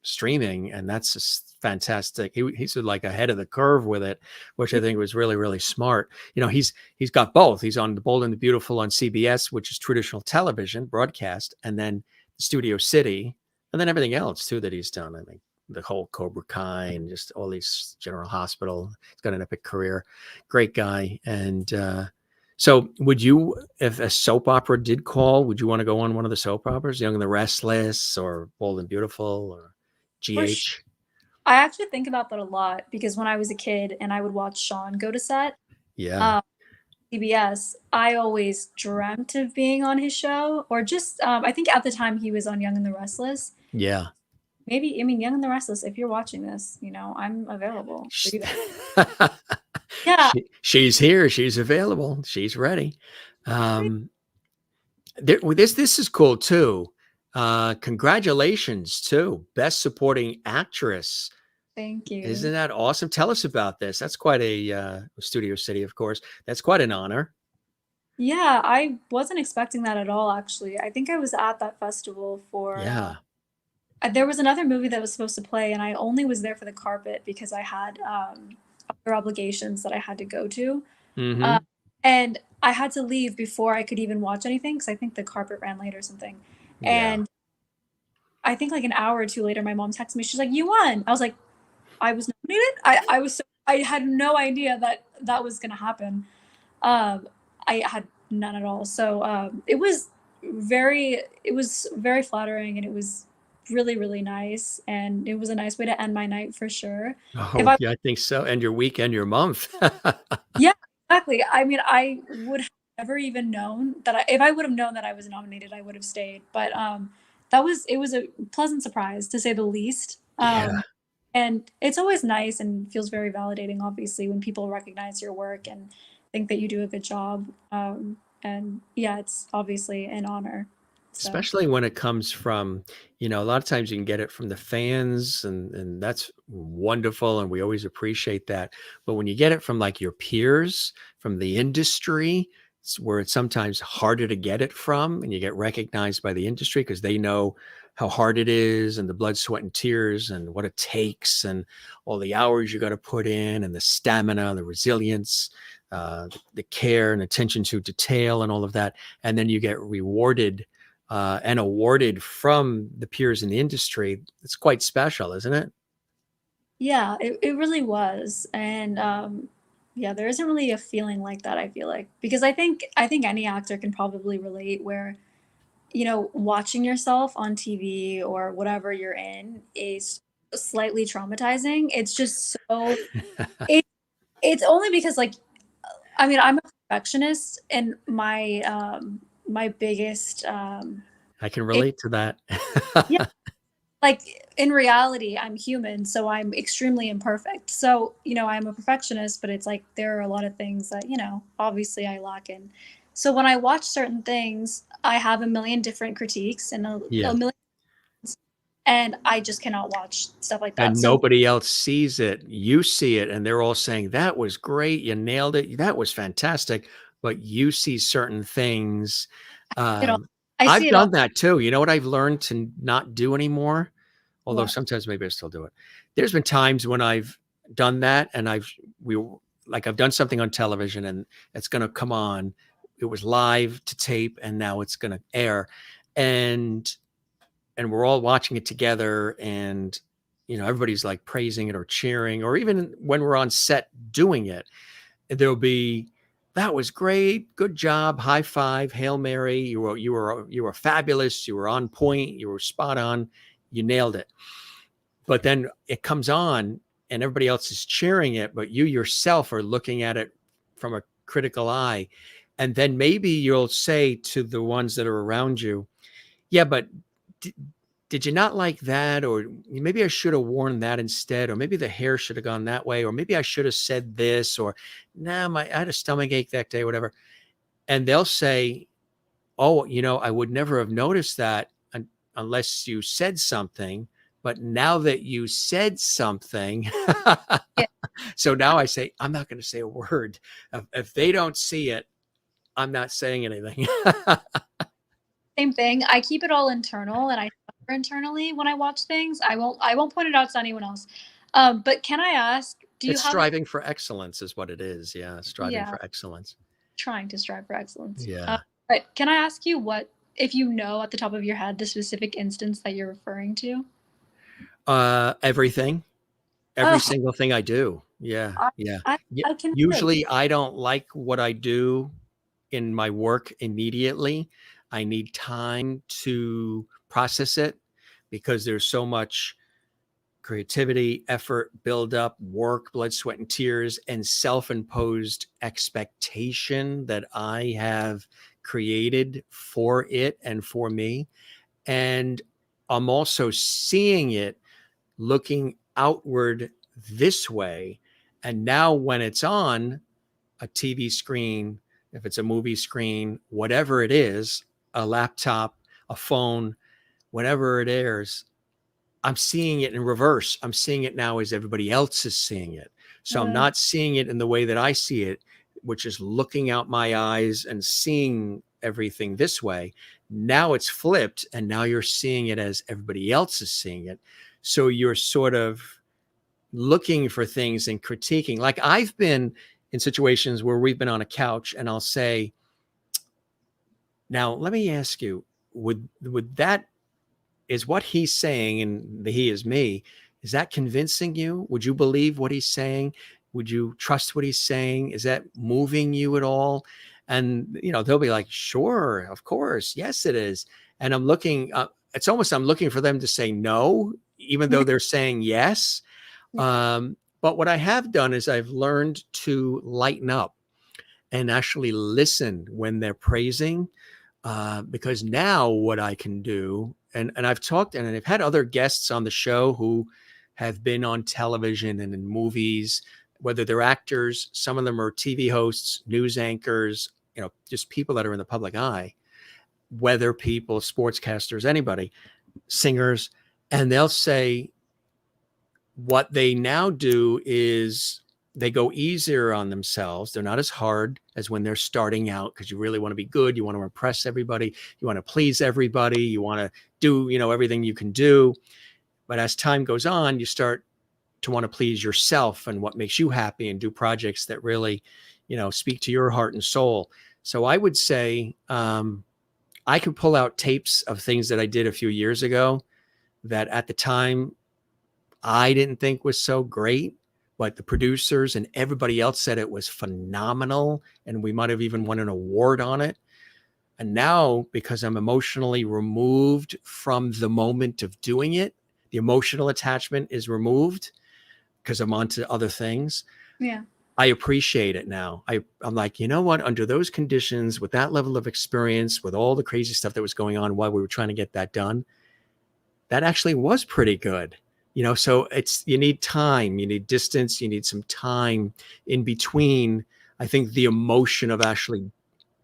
streaming, and that's just fantastic. He's like ahead of the curve with it, which I think was really, really smart. He's got both. He's on The Bold and the Beautiful on CBS, which is traditional television broadcast, and then Studio City, and then everything else too that he's done. I mean, the whole Cobra Kai and just all these General Hospital. He's got an epic career. Great guy. And so would you, if a soap opera did call, would you want to go on one of the soap operas, Young and the Restless or Bold and Beautiful or GH? I actually think about that a lot because when I was a kid and I would watch Sean go to set, Yeah. um, CBS, I always dreamt of being on his show, or just I think at the time he was on Young and the Restless. Yeah. Maybe, I mean, Young and the Restless, if you're watching this, I'm available for Sh- you guys. Yeah, she's here. She's available. She's ready. Um, this is cool too. Congratulations too, Best Supporting Actress. thank Isn't you. that awesome? Tell us about this. That's quite a Studio City, of course. That's quite an honor. Yeah, I wasn't expecting that at all, actually. I think I was at that festival for Yeah. there was another movie that was supposed to play, and I only was there for the carpet because I had other obligations that I had to go to. Uh, Hmm. and I had to leave before I could even watch anything because I think the carpet ran late or something. Yeah. And I think like an hour or two later, my mom texted me. She's like, "You won." I was like, "I was nominated." I was so, I had no idea that that was gonna happen. Um, I had none at all. So it was very flattering, and it was really really nice, and it was a nice way to end my night for sure. If Oh, I yeah, I think so. And your week and your month. Yeah, exactly. I mean, I would have never even known that if I would have known that I was nominated, I would have stayed. But it was a pleasant surprise to say the least. Yeah. And it's always nice and feels very validating, obviously, when people recognize your work and think that you do a good job. And yeah, it's obviously an honor. So Especially when it comes from, a lot of times you can get it from the fans, and that's wonderful. And we always appreciate that. But when you get it from like your peers from the industry, it's where it's sometimes harder to get it from, and you get recognized by the industry because they know how hard it is and the blood, sweat, and tears and what it takes and all the hours you got to put in and the stamina, the resilience, the care and attention to detail and all of that. And then you get rewarded and awarded from the peers in the industry. It's quite special, isn't it? yeah, it really was. And yeah, there isn't really a feeling like that, I feel like. Because I think any actor can probably relate where watching yourself on TV or whatever you're in is slightly traumatizing. It's just so it it's only because like I mean, I'm a perfectionist and my biggest I can it, relate to that. yeah, like in reality, I'm human, so I'm extremely imperfect. So, I'm a perfectionist, but it's like there are a lot of things that, obviously I lack in. So when I watch certain things, I have a million different critiques and a Yeah. million, and I just cannot watch stuff like that. And So nobody else sees it. You see it, and they're all saying, "That was great. You nailed it. That was fantastic." But you see certain things. it all Um, I I've see it all. done that too. You know what I've learned to not do anymore? Although What? sometimes maybe I still do it. There's been times when I've done that and we like I've done something on television and it's going to come on. It was live to tape and now it's going to air. And we're all watching it together and everybody's like praising it or cheering, or even when we're on set doing it, there'll be, that was great, good job, high five, Hail Mary, you were fabulous, you were on point, you were spot on, you nailed it. But then it comes on and everybody else is cheering it, but you yourself are looking at it from a critical eye. And then maybe you'll say to the ones that are around you, yeah, but did, did you not like that? Or maybe I should have worn that instead, or maybe the hair should have gone that way, or maybe I should have said this, or nah, I had a stomach ache that day, whatever. And they'll say, oh, I would never have noticed that unless you said something. But now that you said something, Yeah, so now I say, I'm not going to say a word. If they don't see it, I'm not saying anything. same thing. I keep it all internal and I suffer internally when I watch things. I won't point it out to anyone else. But can I ask, do you It's have a striving for excellence is what it is. Yeah. Striving yeah, for excellence. trying to strive for excellence. Yeah. But can I ask you what, if you know at the top of your head the specific instance that you're referring to? Everything, every Oh, single thing I do. Yeah. I Yeah. I, Yeah. I can relate. Usually I don't like what I do in my work immediately. I need time to process it because there's so much creativity, effort, build up, work, blood, sweat, and tears, and self-imposed expectation that I have created for it and for me. And I'm also seeing it looking outward this way. And now when it's on a TV screen, if it's a movie screen, whatever it is, a laptop, a phone, whatever it is, I'm seeing it in reverse. I'm seeing it now as everybody else is seeing it. So I'm not seeing it in the way that I see it, which is looking out my eyes and seeing everything this way. Now it's flipped, and now you're seeing it as everybody else is seeing it. So you're sort of looking for things and critiquing. Like I've been in situations where we've been on a couch and I'll say, now let me ask you, would that, is what he's saying, and the he is me, is that convincing you? Would you believe what he's saying? Would you trust what he's saying? Is that moving you at all? And, you know, they'll be like, sure, of course. Yes, it is. And I'm looking, it's almost, I'm looking for them to say no, even though they're saying yes. But what I have done is I've learned to lighten up and actually listen when they're praising, because now what I can do, and I've talked and I've had other guests on the show who have been on television and in movies, whether they're actors, some of them are TV hosts, news anchors, you know, just people that are in the public eye, weather people, sportscasters, anybody, singers, and they'll say what they now do is they go easier on themselves. They're not as hard as when they're starting out, because you really want to be good. You want to impress everybody. You want to please everybody. You want to do, you know, everything you can do. But as time goes on, you start to want to please yourself and what makes you happy, and do projects that really, you know, speak to your heart and soul. So I would say I could pull out tapes of things that I did a few years ago that at the time I didn't think was so great, but the producers and everybody else said it was phenomenal, and we might have even won an award on it. And now, because I'm emotionally removed from the moment of doing it, the emotional attachment is removed because I'm on to other things. Yeah. I appreciate it now. I'm like, you know what? Under those conditions, with that level of experience, with all the crazy stuff that was going on while we were trying to get that done, that actually was pretty good. You know, so you need time, you need distance, you need some time in between, I think, the emotion of actually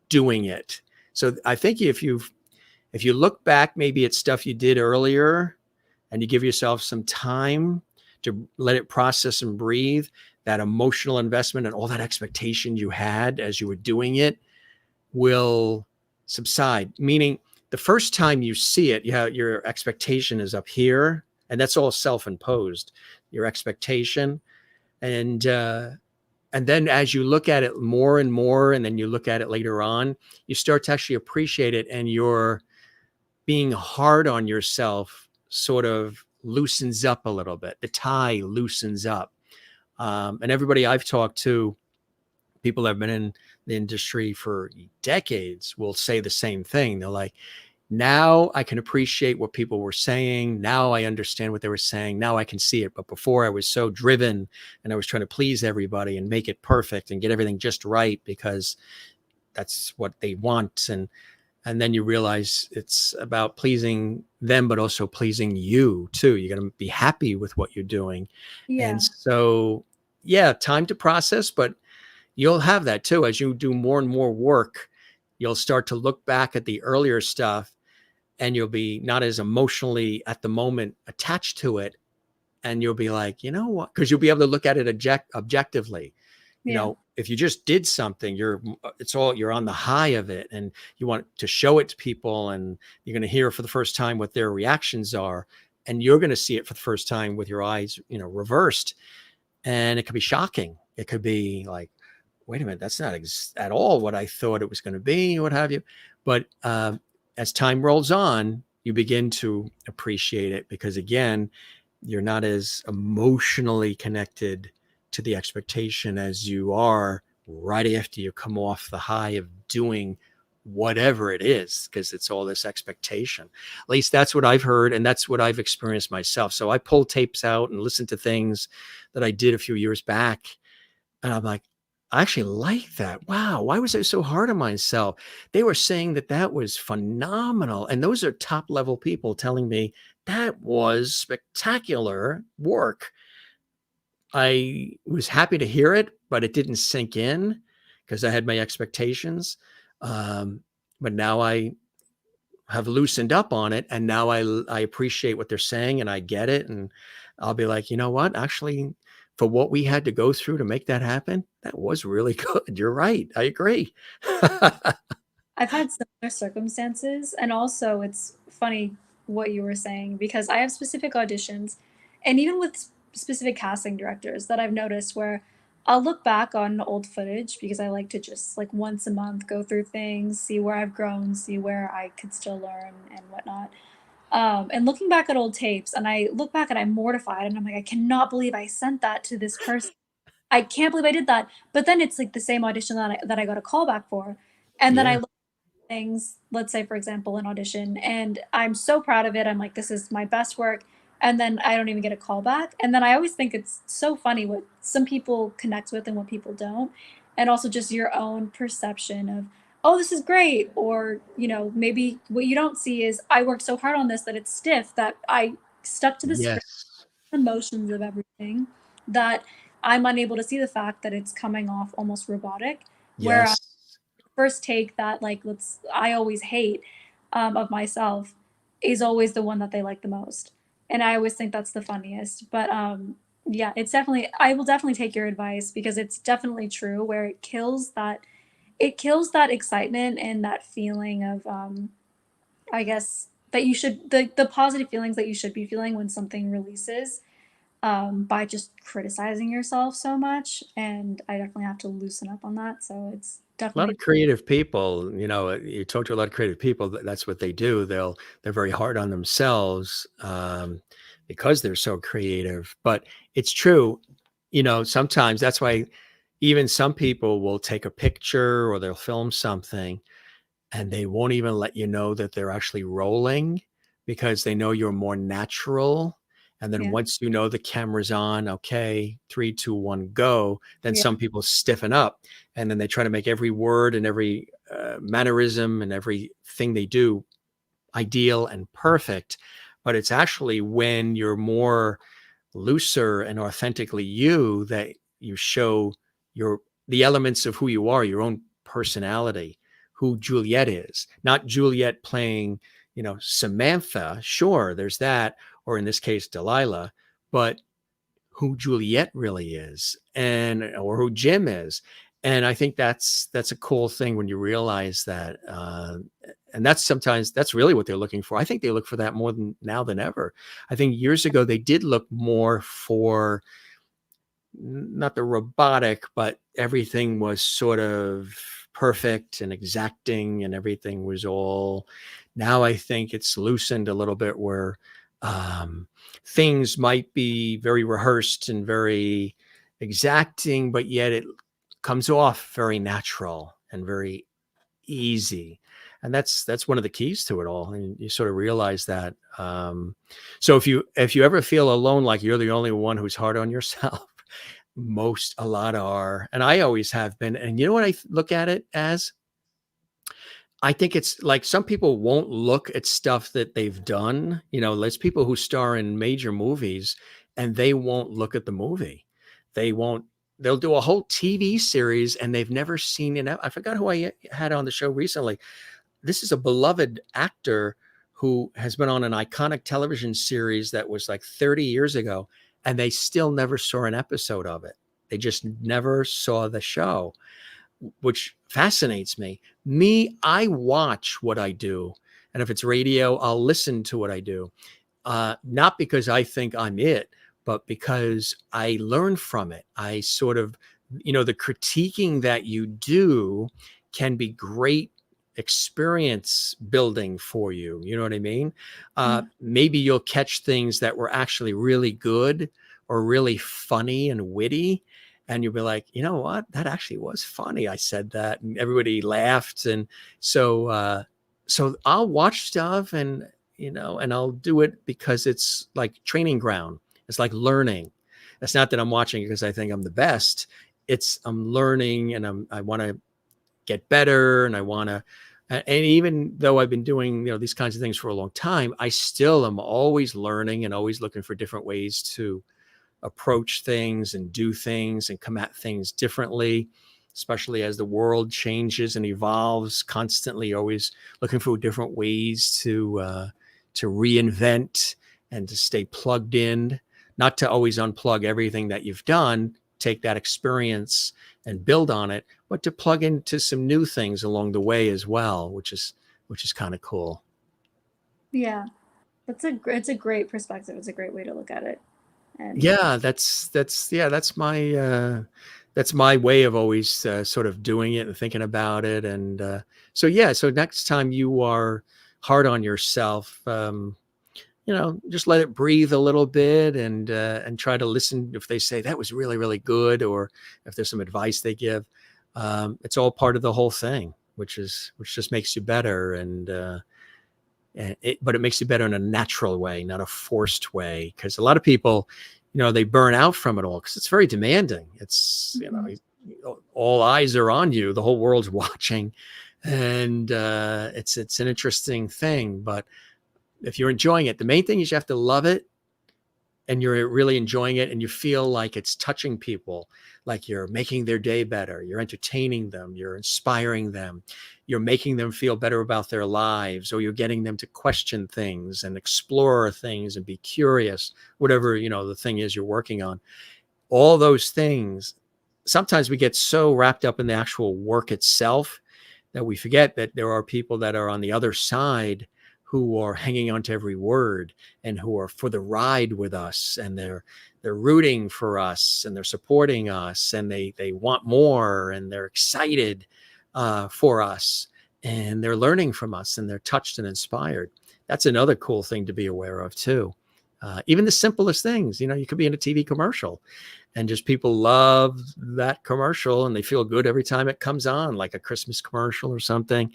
doing it. So I think if you look back maybe at stuff you did earlier and you give yourself some time to let it process and breathe, that emotional investment and all that expectation you had as you were doing it will subside. Meaning the first time you see it, your expectation is up here, and that's all self-imposed, your expectation. And then as you look at it more and more, and then you look at it later on, you start to actually appreciate it, and your being hard on yourself sort of loosens up a little bit. The tie loosens up. And everybody I've talked to, people that have been in the industry for decades, will say the same thing. They're like, now I can appreciate what people were saying. Now I understand what they were saying. Now I can see it. But before, I was so driven and I was trying to please everybody and make it perfect and get everything just right because that's what they want. And then you realize it's about pleasing them, but also pleasing you too. You got to be happy with what you're doing. Yeah. And so, yeah, time to process, but you'll have that too. As you do more and more work, you'll start to look back at the earlier stuff, and you'll be not as emotionally at the moment attached to it. And you'll be like, you know what? Because you'll be able to look at it objectively. You know, if you just did something, you're on the high of it, and you want to show it to people, and you're going to hear for the first time what their reactions are. And you're going to see it for the first time with your eyes, you know, reversed. And it could be shocking. It could be like, wait a minute, that's not at all what I thought it was going to be, or what have you. But as time rolls on, you begin to appreciate it because, again, you're not as emotionally connected to the expectation as you are right after you come off the high of doing whatever it is, because it's all this expectation. At least that's what I've heard, and that's what I've experienced myself. So I pull tapes out and listen to things that I did a few years back, and I'm like, I actually like that. Wow, why was I so hard on myself? They were saying that that was phenomenal, and those are top level people telling me that was spectacular work. I was happy to hear it, but it didn't sink in because I had my expectations. But now I have loosened up on it, and now I appreciate what they're saying, and I get it, and I'll be like, you know what? Actually, for what we had to go through to make that happen, that was really good. You're right. I agree. I've had similar circumstances, and also it's funny what you were saying because I have specific auditions, and even with specific casting directors that I've noticed where I'll look back on old footage because I like to just like once a month go through things, see where I've grown, see where I could still learn and whatnot. And looking back at old tapes, and I look back and I'm mortified, and I'm like, I cannot believe I sent that to this person. I can't believe I did that. But then it's like the same audition that I got a call back for, and then I Yeah. look things, let's say, for example, an audition, and I'm so proud of it. I'm like, this is my best work. And then I don't even get a call back. And then I always think it's so funny what some people connect with and what people don't. And also just your own perception of, oh, this is great. Or, maybe what you don't see is I worked so hard on this that it's stiff, that I stuck to the script, Yes. emotions of everything, that I'm unable to see the fact that it's coming off almost robotic. Whereas Yes. first take that I always hate of myself is always the one that they like the most, and I always think that's the funniest. But yeah, I will definitely take your advice because it's definitely true where it kills that excitement and that feeling of I guess that you should the positive feelings that you should be feeling when something releases, by just criticizing yourself so much. And I definitely have to loosen up on that, so it's A lot definitely. of creative people, you talk to a lot of creative people, that's what they do. They're very hard on themselves, because they're so creative. But it's true, sometimes that's why even some people will take a picture or they'll film something and they won't even let you know that they're actually rolling because they know you're more natural. And then Yeah. once you know the camera's on, okay, 3, 2, 1, go, then Yeah. some people stiffen up and then they try to make every word and every mannerism and everything they do ideal and perfect. But it's actually when you're more looser and authentically you that you show the elements of who you are, your own personality, who Juliet is, not Juliet playing, Samantha. Sure, there's that, or in this case, Delilah, but who Juliet really is, or who Jim is. And I think that's a cool thing when you realize that. And that's really what they're looking for. I think they look for that more now than ever. I think years ago they did look more for not the robotic, but everything was sort of perfect and exacting, and everything was all. Now I think it's loosened a little bit where things might be very rehearsed and very exacting, but yet it comes off very natural and very easy. And that's one of the keys to it all. And you sort of realize that. So if you ever feel alone, like you're the only one who's hard on yourself, a lot are, and I always have been. And you know what I look at it as? I think it's like some people won't look at stuff that they've done. There's people who star in major movies and they won't look at the movie. They won't, they'll do a whole TV series and they've never seen it. I forgot who I had on the show recently. This is a beloved actor who has been on an iconic television series that was like 30 years ago, and they still never saw an episode of it. They just never saw the show, which fascinates me. I watch what I do. And if it's radio, I'll listen to what I do. Not because I think I'm it, but because I learn from it. I sort of, the critiquing that you do can be great experience building for you. You know what I mean? Maybe you'll catch things that were actually really good or really funny and witty. and you'll be like, you know what, that actually was funny, I said that, and everybody laughed. And so so I'll watch stuff, and and I'll do it because it's like training ground. It's like learning. It's not that I'm watching it because I think I'm the best. It's I'm learning, and I want to get better, and I want to. And even though I've been doing these kinds of things for a long time, I still am always learning and always looking for different ways to approach things and do things and come at things differently, especially as the world changes and evolves constantly, always looking for different ways to reinvent and to stay plugged in, not to always unplug everything that you've done, take that experience and build on it, but to plug into some new things along the way as well, which is kind of cool. Yeah, it's a great perspective. It's a great way to look at it. And Yeah, that's my way of always sort of doing it and thinking about it. And so next time you are hard on yourself, just let it breathe a little bit, and try to listen if they say that was really, really good, or if there's some advice they give. It's all part of the whole thing, which just makes you better. But it makes you better in a natural way, not a forced way. Because a lot of people, they burn out from it all because it's very demanding. It's, all eyes are on you. The whole world's watching, and it's an interesting thing. But if you're enjoying it, the main thing is you have to love it, and you're really enjoying it, and you feel like it's touching people, like you're making their day better, you're entertaining them, you're inspiring them, you're making them feel better about their lives, or you're getting them to question things and explore things and be curious, whatever, the thing is you're working on. All those things, sometimes we get so wrapped up in the actual work itself that we forget that there are people that are on the other side who are hanging on to every word, and who are for the ride with us, and they're rooting for us, and they're supporting us, and they want more, and they're excited for us, and they're learning from us, and they're touched and inspired. That's another cool thing to be aware of too. Even the simplest things, you could be in a TV commercial, and just people love that commercial, and they feel good every time it comes on, like a Christmas commercial or something,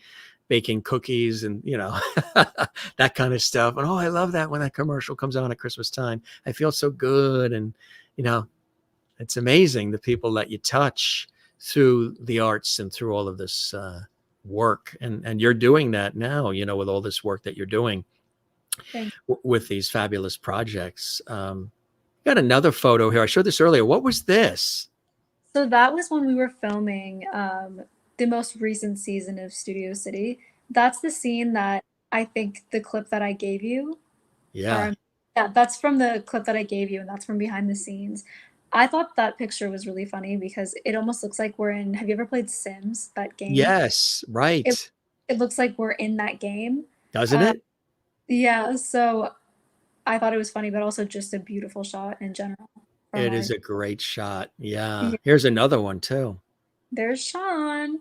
baking cookies and, that kind of stuff. And, I love that when that commercial comes on at Christmas time. I feel so good. And, it's amazing the people that you touch through the arts and through all of this work. And you're doing that now, with all this work that you're doing with these fabulous projects. Got another photo here. I showed this earlier. What was this? so that was when we were filming the most recent season of Studio City. That's the scene that I think the clip that I gave you. Yeah. Yeah, that's from the clip that I gave you, and that's from behind the scenes. I thought that picture was really funny because it almost looks like we're in. Have you ever played Sims, that game? Yes. Right. It looks like we're in that game. Doesn't it? Yeah, so I thought it was funny, but also just a beautiful shot in general. It is a great shot. Yeah. Here's another one too. There's Sean.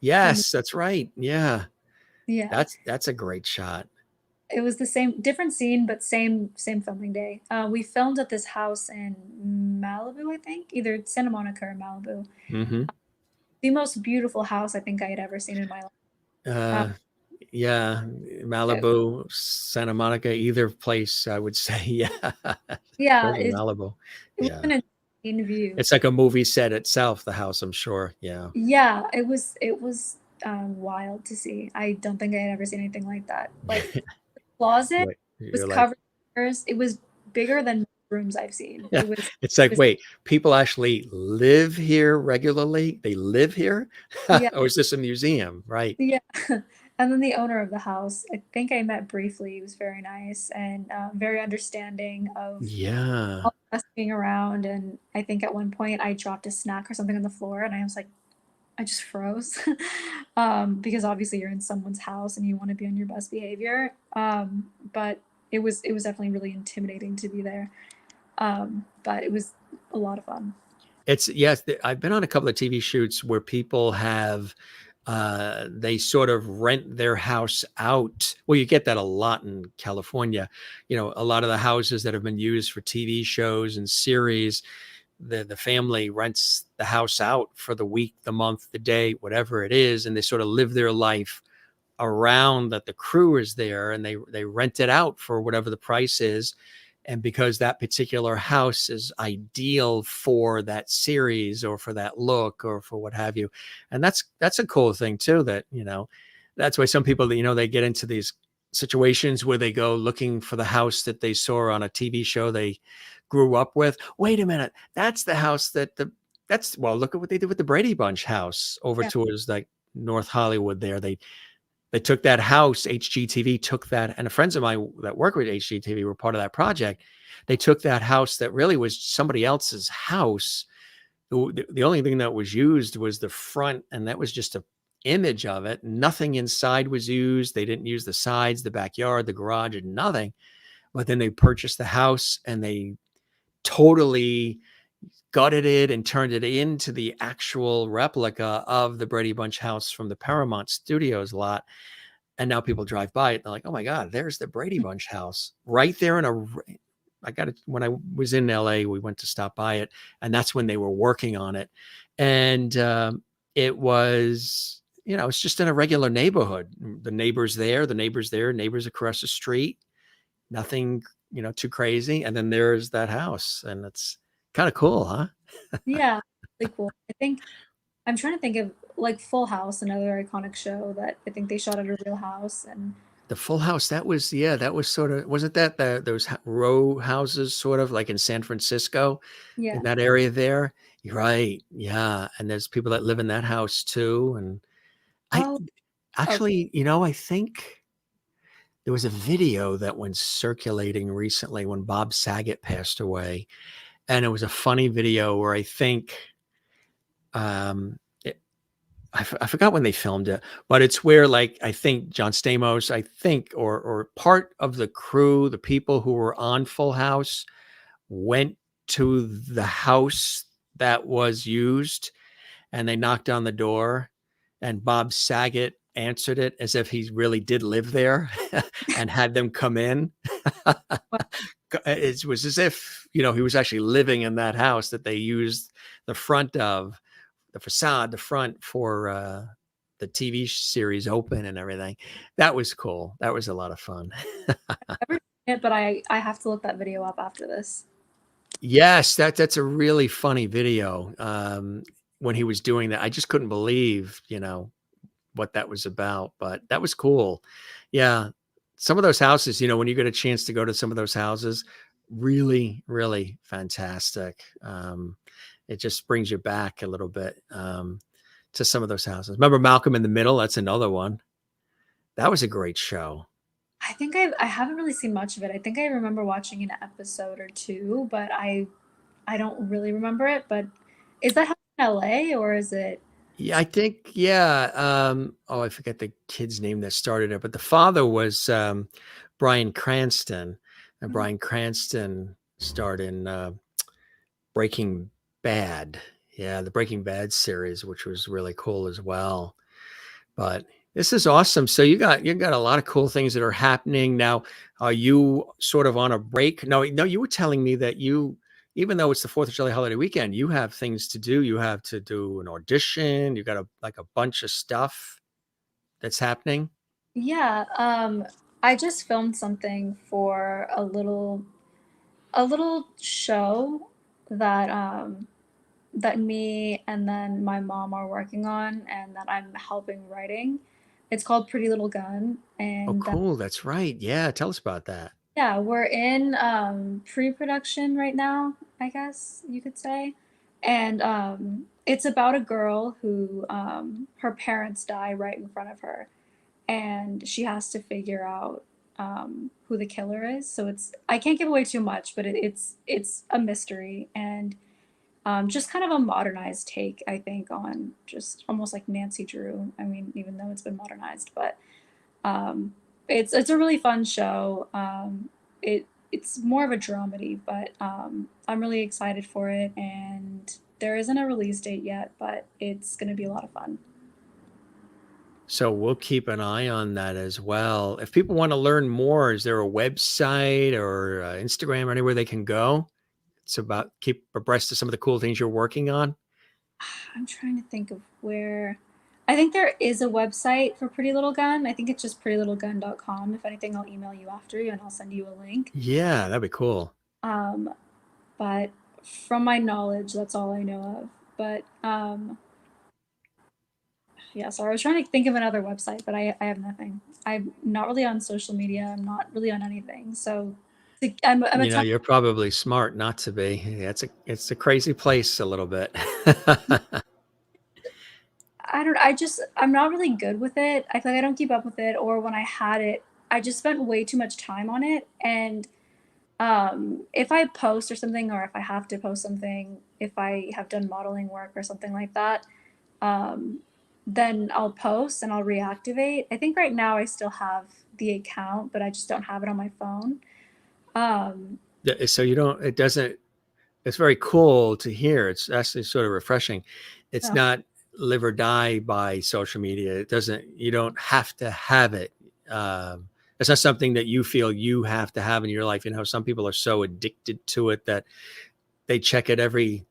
Yes, that's right. Yeah. Yeah. That's a great shot. It was the same, different scene, but same filming day. We filmed at this house in Malibu, I think, either Santa Monica or Malibu. Mm-hmm. The most beautiful house I think I had ever seen in my life. Yeah, Malibu, Santa Monica, either place, I would say. Yeah. Yeah, Malibu. It was an insane view. It's like a movie set itself, the house, I'm sure. Yeah. Yeah, it was wild to see. I don't think I had ever seen anything like that. Like the closet was covered in mirrors. It was bigger than rooms I've seen. Yeah. It's like, wait, people actually live here regularly? They live here? Yeah. Or is this a museum? Right. Yeah. And then the owner of the house, I think I met briefly. He was very nice and very understanding of us being around. And I think at one point I dropped a snack or something on the floor, and I was like, I just froze because obviously you're in someone's house and you want to be on your best behavior. But it was definitely really intimidating to be there. But it was a lot of fun. I've been on a couple of TV shoots where people have they sort of rent their house out. Well, you get that a lot in California. A lot of the houses that have been used for TV shows and series, the family rents the house out for the week, the month, the day, whatever it is, and they sort of live their life around that the crew is there, and they rent it out for whatever the price is. And because that particular house is ideal for that series or for that look or for what have you. And that's a cool thing too, that, that's why some people, they get into these situations where they go looking for the house that they saw on a TV show they grew up with. Wait a minute, that's the house well, look at what they did with the Brady Bunch house over towards like North Hollywood there. They took that house, HGTV took that, and the friends of mine that work with HGTV were part of that project. They took that house that really was somebody else's house. The only thing that was used was the front, and that was just an image of it. Nothing inside was used. They didn't use the sides, the backyard, the garage, and nothing. But then they purchased the house, and they totally gutted it and turned it into the actual replica of the Brady Bunch house from the Paramount Studios lot. And now people drive by it and they're like, oh my God, there's the Brady Bunch house right there I got it. When I was in LA, we went to stop by it, and that's when they were working on it. And it was, it's just in a regular neighborhood. The neighbors there, neighbors across the street, nothing, too crazy. And then there's that house, and it's kind of cool, huh? Yeah, really cool. I'm trying to think of like Full House, another iconic show that I think they shot at a real house. And the Full House, that was sort of, wasn't that those row houses sort of like in San Francisco, in that area there? You're right. Yeah. And there's people that live in that house too. And I think there was a video that went circulating recently when Bob Saget passed away. And it was a funny video where I think, I forgot when they filmed it, but it's where, like, I think John Stamos, or part of the crew, the people who were on Full House, went to the house that was used, and they knocked on the door, and Bob Saget answered it as if he really did live there and had them come in. It was as if, he was actually living in that house that they used the front of, the facade, the front for the TV series Open and everything. That was cool. That was a lot of fun. I've never seen it, but I have to look that video up after this. Yes, that's a really funny video. When he was doing that, I just couldn't believe, what that was about, but that was cool. Yeah. Some of those houses, when you get a chance to go to some of those houses, really, really fantastic. It just brings you back a little bit to some of those houses. Remember Malcolm in the Middle? That's another one. That was a great show. I think I haven't really seen much of it. I think I remember watching an episode or two, but I don't really remember it. But is that in LA or is it? Yeah, I think, I forget the kid's name that started it, but the father was Bryan Cranston. And Bryan Cranston starred in Breaking Bad. Yeah, the Breaking Bad series, which was really cool as well. But this is awesome. So you got a lot of cool things that are happening now. Are you sort of on a break? No, you were telling me that even though it's the 4th of July holiday weekend, you have things to do. You have to do an audition. You got a bunch of stuff that's happening. Yeah, I just filmed something for a little show that that me and then my mom are working on and that I'm helping writing. It's called Pretty Little Gun, Oh, and cool. That's right. Yeah. Tell us about that. yeah, we're in pre-production right now, I guess you could say. And it's about a girl who her parents die right in front of her, and she has to figure out who the killer is. So I can't give away too much, but it's a mystery and just kind of a modernized take, I think, on just almost like Nancy Drew. I mean, even though it's been modernized, but it's a really fun show. It's more of a dramedy, but I'm really excited for it, and there isn't a release date yet, but it's going to be a lot of fun. So we'll keep an eye on that as well. If people want to learn more, is there a website or Instagram or anywhere they can go about keep abreast of some of the cool things you're working on? I'm trying to think of where. I think there is a website for Pretty Little Gun. I think it's just prettylittlegun.com. If anything, I'll email you after and I'll send you a link. Yeah, that'd be cool. But from my knowledge, that's all I know of. But yeah, sorry, I was trying to think of another website, but I have nothing. I'm not really on social media. I'm not really on anything. So I'm a You know, you're probably smart not to be. Yeah, it's a crazy place a little bit. I'm not really good with it. I feel like I don't keep up with it, or when I had it, I just spent way too much time on it. And if I post or something, or if I have to post something, if I have done modeling work or something like that, then I'll post and I'll reactivate. I think right now I still have the account, but I just don't have it on my phone. Yeah, so you don't, it doesn't, it's very cool to hear. It's actually sort of refreshing. It's Yeah. not live or die by social media. It doesn't, you don't have to have it. It's not something that you feel you have to have in your life. You know, some people are so addicted to it that they check it every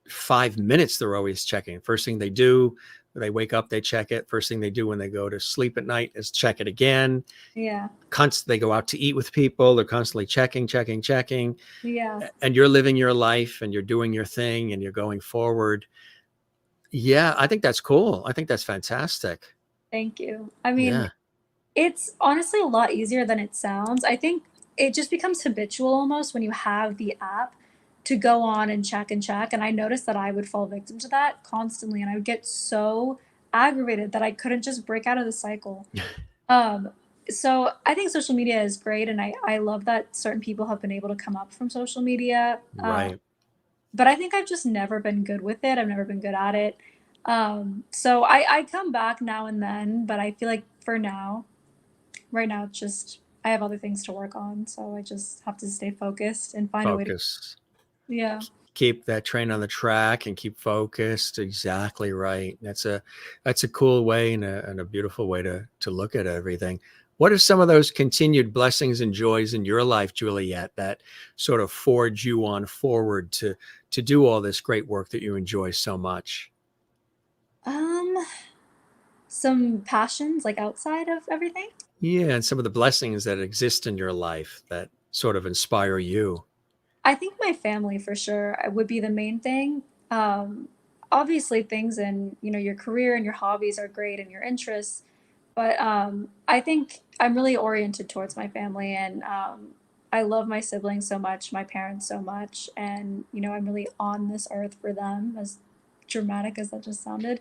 5 minutes. They're always checking. First thing they do, they wake up, they check it. First thing they do when they go to sleep at night is check it again. Yeah. They go out to eat with people. They're constantly checking. Yeah. And you're living your life and you're doing your thing and you're going forward. Yeah, I think that's cool. I think that's fantastic. Thank you. I mean, Yeah. it's honestly a lot easier than it sounds. I think it just becomes habitual almost when you have the app to go on and check and check. And I noticed that I would fall victim to that constantly, and I would get so aggravated that I couldn't just break out of the cycle. So I think social media is great, and I love that certain people have been able to come up from social media. Right. But I think I've just never been good with it. I've never been good at it. So I come back now and then, but I feel like for now, right now, it's just I have other things to work on. So I just have to stay focused and find a way to, Focus. yeah. Keep that train on the track and keep focused. Exactly right. That's a cool way and a beautiful way to look at everything. What are some of those continued blessings and joys in your life, Juliet, that sort of forge you on forward to do all this great work that you enjoy so much? Some passions like outside of everything. Yeah, and some of the blessings that exist in your life that sort of inspire you. I think my family for sure would be the main thing. Obviously, things in your career and your hobbies are great and your interests, but I think I'm really oriented towards my family, and I love my siblings so much, my parents so much, and I'm really on this earth for them. As dramatic as that just sounded.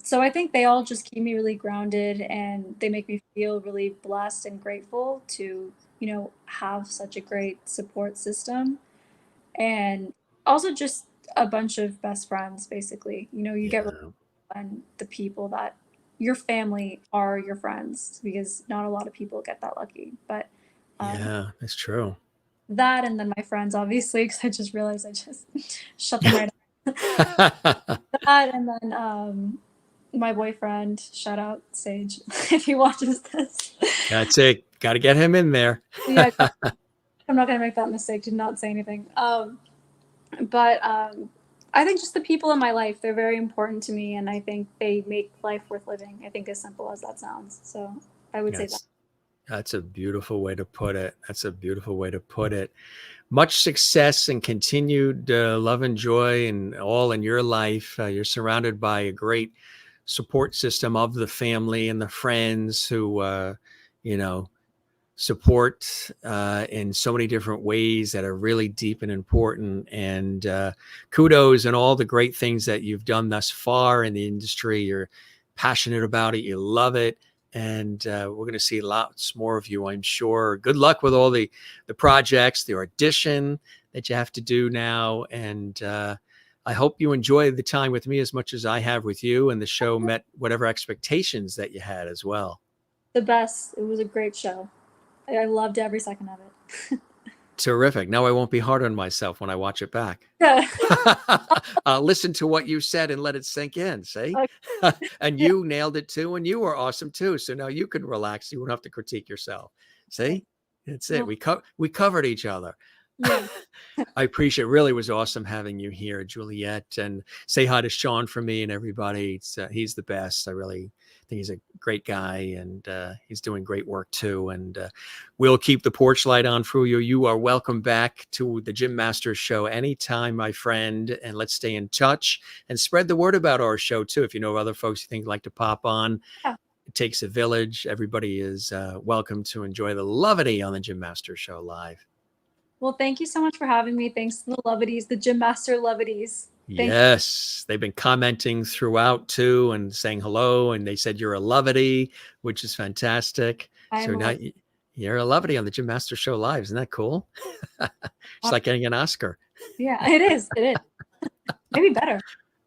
So I think they all just keep me really grounded, and they make me feel really blessed and grateful to have such a great support system, and also just a bunch of best friends. Basically, you get Yeah. when the people that your family are your friends, because not a lot of people get that lucky. But Yeah, that's true. that, and then my friends, obviously, because I just realized I just shut them right up. That, and then my boyfriend, shout out Sage, if he watches this. That's it. Got to get him in there. Yeah, I'm not gonna make that mistake to not say anything. But I think just the people in my life, they're very important to me, and I think they make life worth living. I think, as simple as that sounds. So I would say that. That's a beautiful way to put it. That's a beautiful way to put it. Much success and continued love and joy and all in your life. You're surrounded by a great support system of the family and the friends who, support in so many different ways that are really deep and important. And kudos and all the great things that you've done thus far in the industry. You're passionate about it. You love it. And we're going to see lots more of you, I'm sure. Good luck with all the projects, the audition that you have to do now. And I hope you enjoy the time with me as much as I have with you, and the show met whatever expectations that you had as well. The best. It was a great show. I loved every second of it. Terrific. Now I won't be hard on myself when I watch it back. Yeah. Listen to what you said and let it sink in, see? Okay. And you nailed it too, and you were awesome too. So now you can relax. You won't have to critique yourself. See? That's it. We covered each other. Yeah. I appreciate it. Really was awesome having you here, Juliet. And say hi to Sean for me and everybody. He's the best. I really think he's a great guy, and he's doing great work too. And we'll keep the porch light on for you. You are welcome back to the Jim Masters Show anytime, my friend. And let's stay in touch and spread the word about our show too. If you know other folks you think like to pop on, Yeah. it takes a village. Everybody is welcome to enjoy the levity on the Jim Masters Show live. Well, thank you so much for having me. Thanks to the Levities, the Gym Master Levities. Yes, they've been commenting throughout too and saying hello, and they said you're a levity, which is fantastic. So now you're a levity on the Jim Master Show live. Isn't that cool? It's like getting an Oscar. Yeah, it is. It is. Maybe better.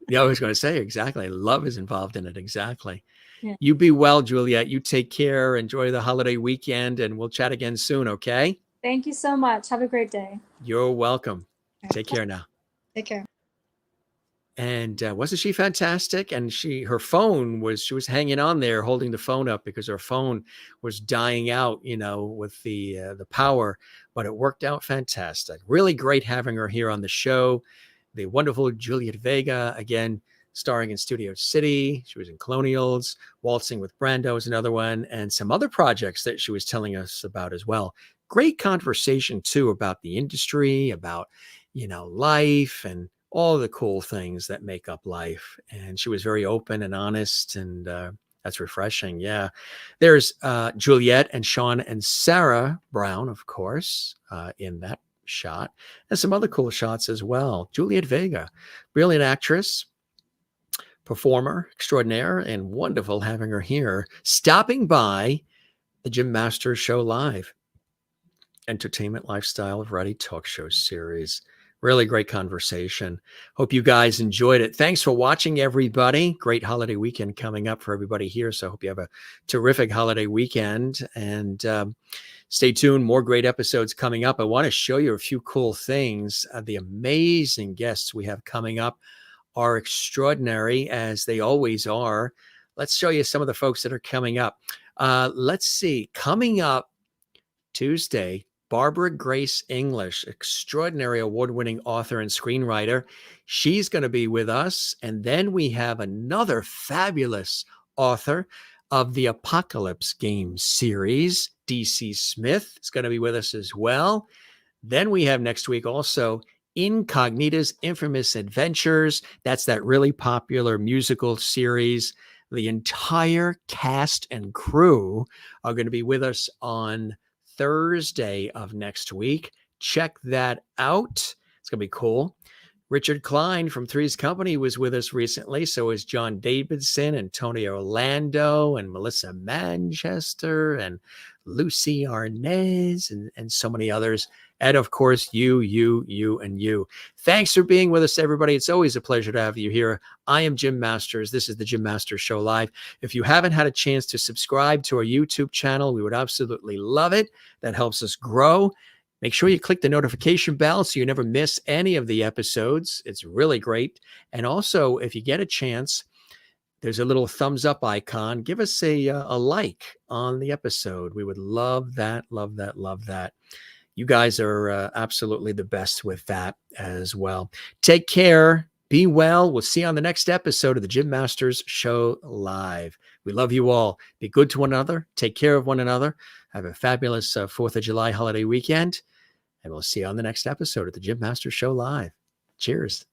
Yeah, I was going to say, exactly. Love is involved in it. Exactly. Yeah. You be well, Juliet. You take care. Enjoy the holiday weekend, and we'll chat again soon, okay? Thank you so much. Have a great day. You're welcome. All right. Take care now. Take care. And wasn't she fantastic? And she was hanging on there, holding the phone up because her phone was dying out, with the power, but it worked out fantastic. Really great having her here on the show. The wonderful Juliet Vega, again, starring in Studio City. She was in Colonials, Waltzing with Brando is another one, and some other projects that she was telling us about as well. Great conversation too about the industry, about, life and all the cool things that make up life. And she was very open and honest, and that's refreshing. Yeah. There's Juliet and Sean and Sarah Brown, of course, in that shot, and some other cool shots as well. Juliet Vega, brilliant actress, performer extraordinaire, and wonderful having her here, stopping by the Jim Masters Show Live, entertainment, lifestyle, variety talk show series. Really great conversation. Hope you guys enjoyed it. Thanks for watching, everybody. Great holiday weekend coming up for everybody here. So I hope you have a terrific holiday weekend, and stay tuned. More great episodes coming up. I want to show you a few cool things. The amazing guests we have coming up are extraordinary, as they always are. Let's show you some of the folks that are coming up. Let's see. Coming up Tuesday, Barbara Grace English, extraordinary award-winning author and screenwriter. She's going to be with us. And then we have another fabulous author of the Apocalypse Game series, D.C. Smith, is going to be with us as well. Then we have next week also Incognita's Infamous Adventures. That's that really popular musical series. The entire cast and crew are going to be with us on Thursday of next week. Check that out. It's going to be cool. Richard Klein from Three's Company was with us recently. So is John Davidson and Tony Orlando and Melissa Manchester and Lucy Arnaz and so many others. And of course, you, and you. Thanks for being with us, everybody. It's always a pleasure to have you here. I am Jim Masters. This is the Jim Masters Show Live. If you haven't had a chance to subscribe to our YouTube channel, we would absolutely love it. That helps us grow. Make sure you click the notification bell so you never miss any of the episodes. It's really great. And also, if you get a chance, there's a little thumbs up icon. Give us a like on the episode. We would love that, love that, love that. You guys are absolutely the best with that as well. Take care. Be well. We'll see you on the next episode of the Jim Masters Show Live. We love you all. Be good to one another. Take care of one another. Have a fabulous 4th of July holiday weekend. And we'll see you on the next episode of the Jim Masters Show Live. Cheers.